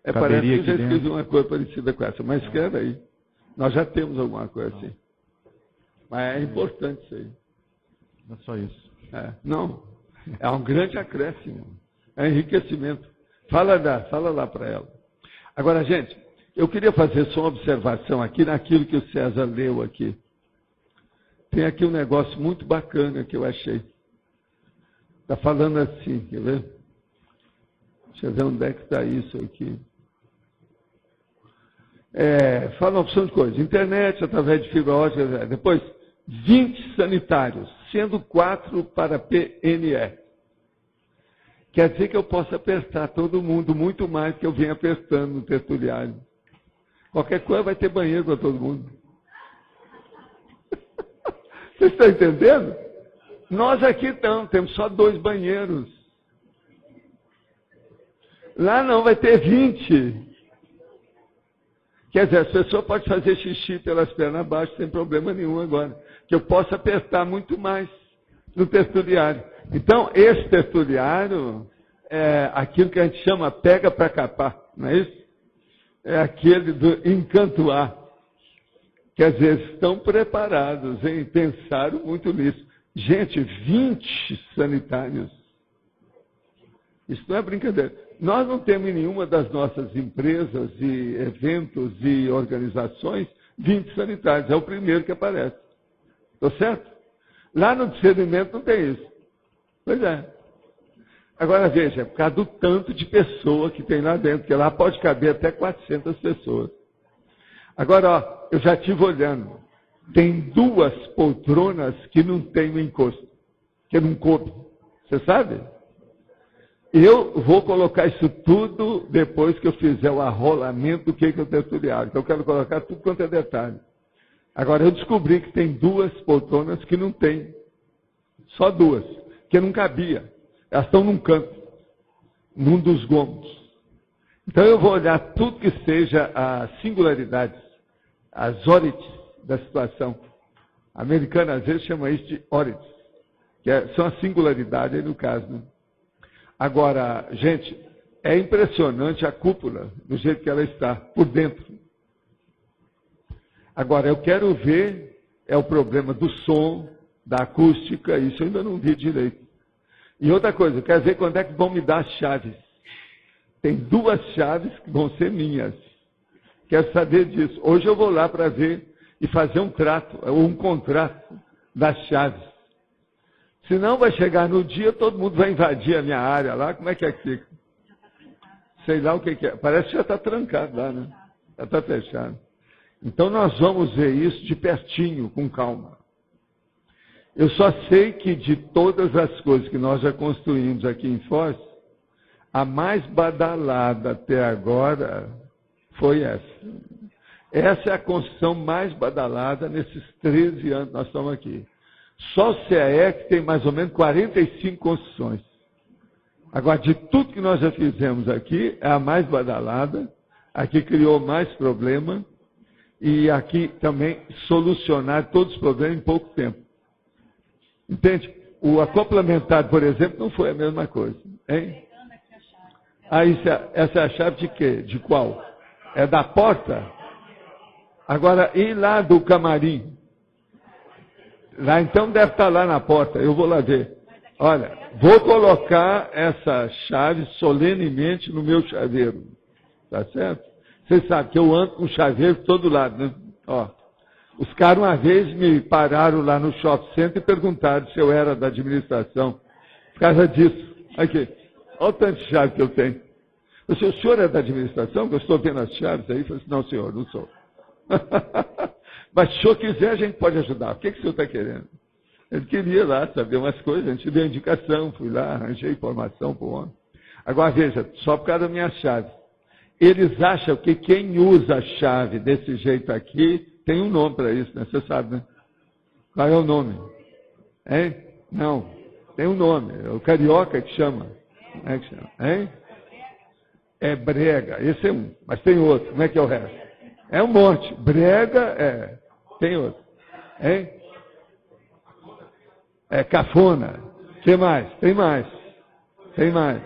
Parece que eu já escrevi uma coisa parecida com essa, mas escreve aí. Nós já temos alguma coisa assim. Mas é importante isso aí. É só isso. Não, é um grande acréscimo. É enriquecimento. Fala lá para ela. Agora, gente, eu queria fazer só uma observação aqui naquilo que o César leu aqui. Tem aqui um negócio muito bacana que eu achei. Está falando assim, quer ver? Deixa eu ver onde é que está isso aqui. Fala uma opção de coisa. Internet, através de fibra ótica. Depois, 20 sanitários, sendo 4 para PNE. Quer dizer que eu posso apertar todo mundo muito mais que eu venho apertando no tertuliário. Qualquer coisa vai ter banheiro para todo mundo. Vocês estão entendendo? Nós aqui não, temos só 2 banheiros. Lá não, vai ter 20. Quer dizer, as pessoas podem fazer xixi pelas pernas abaixo sem problema nenhum agora. Que eu posso apertar muito mais no tertuliário. Então, esse tertuliário é aquilo que a gente chama pega para capar, não é isso? É aquele do encantoar. Quer dizer, estão preparados, hein? Pensaram muito nisso. Gente, 20 sanitários. Isso não é brincadeira. Nós não temos em nenhuma das nossas empresas e eventos e organizações 20 sanitários. É o primeiro que aparece. Estou certo? Lá no discernimento não tem isso. Pois é. Agora veja, é por causa do tanto de pessoa que tem lá dentro, que lá pode caber até 400 pessoas. Agora, ó, eu já estive olhando. Tem 2 poltronas que não tem o encosto, que não coube. Você sabe? Eu vou colocar isso tudo depois que eu fizer o arrolamento do que é o tertuliário. Então eu quero colocar tudo quanto é detalhe. Agora, eu descobri que tem 2 poltronas que não tem. Só 2, que não cabia. Elas estão num canto, num dos gomos. Então eu vou olhar tudo que seja as singularidades, as orites da situação. A americana às vezes chama isso de orites, que são as singularidades aí no caso, né? Agora, gente, é impressionante a cúpula, do jeito que ela está, por dentro. Agora, eu quero ver, é o problema do som, da acústica, isso eu ainda não vi direito. E outra coisa, eu quero ver quando é que vão me dar as chaves. Tem 2 chaves que vão ser minhas. Quero saber disso. Hoje eu vou lá para ver e fazer um trato, ou um contrato das chaves. Senão vai chegar no dia, todo mundo vai invadir a minha área lá, como é que fica? Sei lá o que é. Parece que já está trancado lá, né? Já está fechado. Então nós vamos ver isso de pertinho, com calma. Eu só sei que de todas as coisas que nós já construímos aqui em Foz, a mais badalada até agora foi essa. Essa é a construção mais badalada nesses 13 anos que nós estamos aqui. Só o CAEC tem mais ou menos 45 construções. Agora, de tudo que nós já fizemos aqui, é a mais badalada, a que criou mais problema, e aqui também solucionar todos os problemas em pouco tempo. Entende? O acoplamentado, por exemplo, não foi a mesma coisa. Hein? Essa é a chave de quê? De qual? É da porta? Agora, e lá do camarim? Lá então deve estar lá na porta, eu vou lá ver. Olha, vou colocar essa chave solenemente no meu chaveiro. Tá certo? Vocês sabem que eu ando com chaveiro de todo lado, né? Ó, os caras uma vez me pararam lá no shopping center e perguntaram se eu era da administração. Por causa disso. Aqui, olha o tanto de chave que eu tenho. Eu disse, o senhor é da administração? Eu estou vendo as chaves aí. Eu falei assim, não, senhor, não sou. Mas se o senhor quiser, a gente pode ajudar. O que o senhor está querendo? Ele queria lá saber umas coisas, a gente deu indicação, fui lá, arranjei informação para o homem. Agora veja, só por causa da minha chave. Eles acham que quem usa a chave desse jeito aqui tem um nome para isso, né? Você sabe, né? Qual é o nome? Hein? Não, tem um nome. É o carioca que chama. Como é que chama? Hein? É brega. Esse é um, mas tem outro. Como é que é o resto? É um monte. Brega, tem outro. Hein? É cafona. O que mais? Tem mais. Tem mais.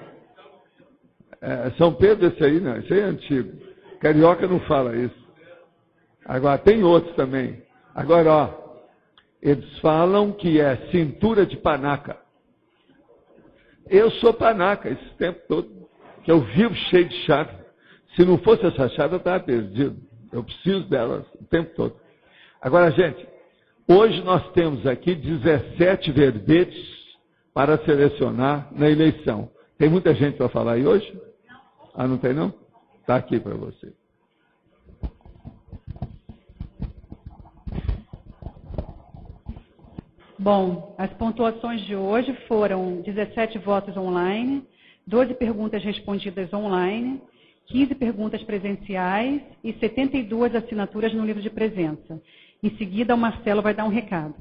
São Pedro, esse aí não. Esse aí é antigo. Carioca não fala isso. Agora, tem outros também. Agora, ó. Eles falam que é cintura de panaca. Eu sou panaca esse tempo todo. Que eu vivo cheio de chave. Se não fosse essa chave, eu estava perdido. Eu preciso delas o tempo todo. Agora, gente, hoje nós temos aqui 17 verbetes para selecionar na eleição. Tem muita gente para falar aí hoje? Ah, não tem não? Está aqui para você. Bom, as pontuações de hoje foram 17 votos online, 12 perguntas respondidas online, 15 perguntas presenciais e 72 assinaturas no livro de presença. Em seguida, o Marcelo vai dar um recado.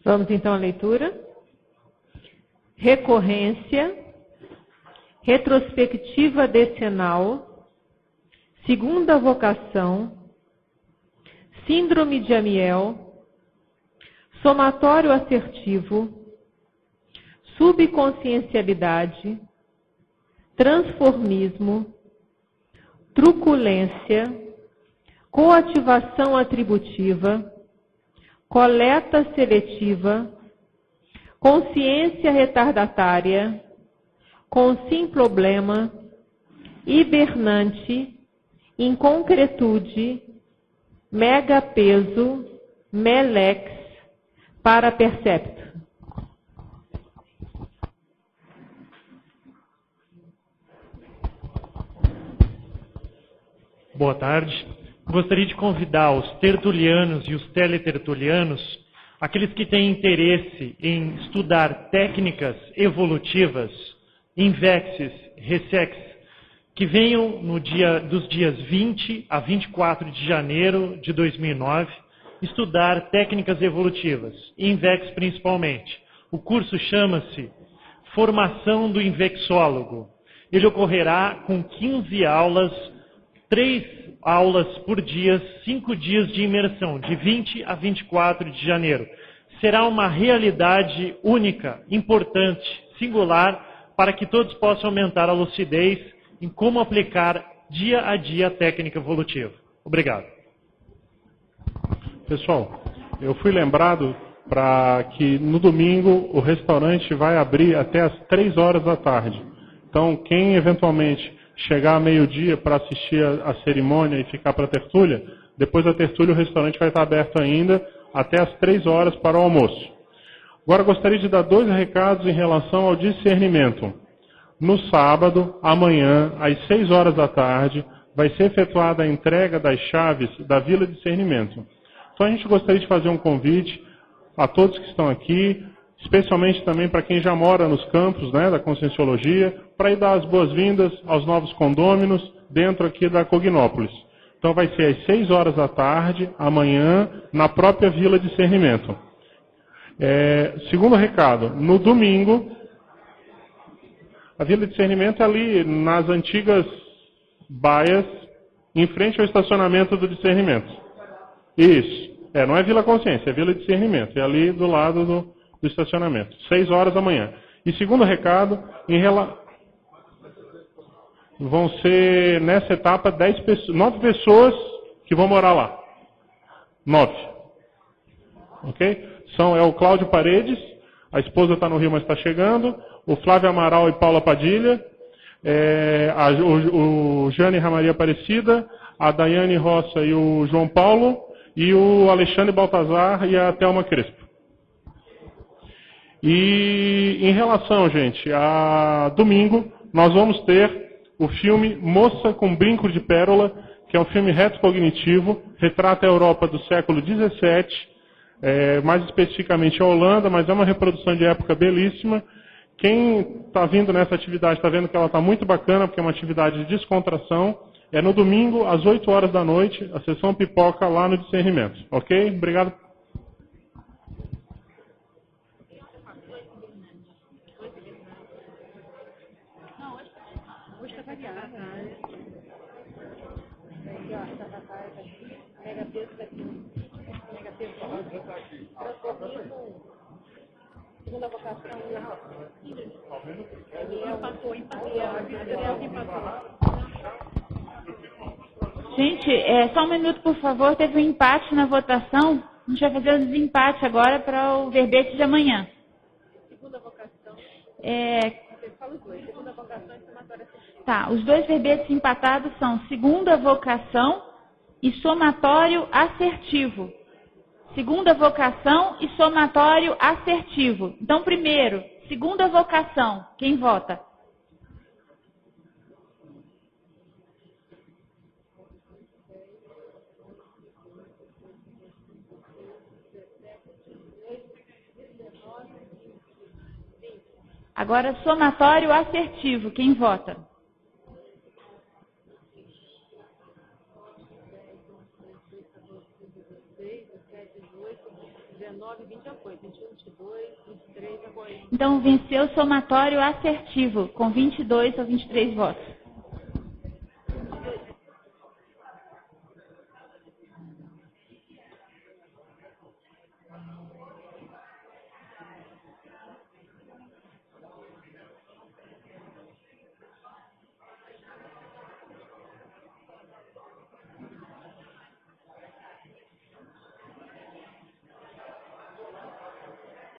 Vamos então à leitura. Recorrência retrospectiva decenal, segunda vocação, síndrome de Amiel, somatório assertivo, subconsciencialidade, transformismo, truculência, coativação atributiva, coleta seletiva, consciência retardatária, consim problema, hibernante, inconcretude, megapeso, melex, parapercepto. Boa tarde. Gostaria de convidar os tertulianos e os teletertulianos, aqueles que têm interesse em estudar técnicas evolutivas, Invexis, Resex, que venham dos dias 20 a 24 de janeiro de 2009, estudar técnicas evolutivas, Invex principalmente. O curso chama-se Formação do Invexólogo. Ele ocorrerá com 15 aulas, 3 aulas por dia, 5 dias de imersão, de 20 a 24 de janeiro. Será uma realidade única, importante, singular, para que todos possam aumentar a lucidez em como aplicar dia a dia a técnica evolutiva. Obrigado. Pessoal, eu fui lembrado para que no domingo o restaurante vai abrir até as 3 horas da tarde. Então, quem eventualmente chegar a meio-dia para assistir a cerimônia e ficar para a tertúlia, depois da tertúlia o restaurante vai estar aberto ainda até as 3 horas para o almoço. Agora gostaria de dar 2 recados em relação ao discernimento. No sábado, amanhã, às 6 horas da tarde, vai ser efetuada a entrega das chaves da Vila Discernimento. Então a gente gostaria de fazer um convite a todos que estão aqui, especialmente também para quem já mora nos campos, né, da Conscienciologia, para ir dar as boas-vindas aos novos condôminos dentro aqui da Cognópolis. Então vai ser às 6 horas da tarde, amanhã, na própria Vila Discernimento. Segundo recado, no domingo, a Vila Discernimento é ali nas antigas baias, em frente ao estacionamento do Discernimento. Isso. Não é Vila Consciência, é Vila Discernimento. É ali do lado do estacionamento. 6 horas da manhã. E segundo recado, vão ser, nessa etapa, 9 pessoas que vão morar lá. 9. Ok? É o Cláudio Paredes, a esposa está no Rio, mas está chegando, o Flávio Amaral e Paula Padilha, o Jane Ramaria Aparecida, a Daiane Roça e o João Paulo, e o Alexandre Baltazar e a Thelma Crespo. E em relação, gente, a domingo, nós vamos ter o filme Moça com Brinco de Pérola, que é um filme retrocognitivo, retrata a Europa do século XVII, mais especificamente a Holanda, mas é uma reprodução de época belíssima. Quem está vindo nessa atividade está vendo que ela está muito bacana, porque é uma atividade de descontração. É no domingo, às 8 horas da noite, a sessão pipoca lá no Discernimento. Ok? Obrigado. Segunda vocação, Gente, só um minuto, por favor. Teve um empate na votação. A gente vai fazer o desempate agora para o verbete de amanhã. Segunda vocação. Fala os dois. Segunda vocação e somatório assertivo. Tá, os 2 verbetes empatados são segunda vocação e somatório assertivo. Segunda vocação e somatório assertivo. Então, primeiro, segunda vocação. Quem vota? Agora, somatório assertivo. Quem vota? 19, 20 já foi. 21, 22, 23 agora. Então venceu o somatório assertivo, com 22 ou 23 votos.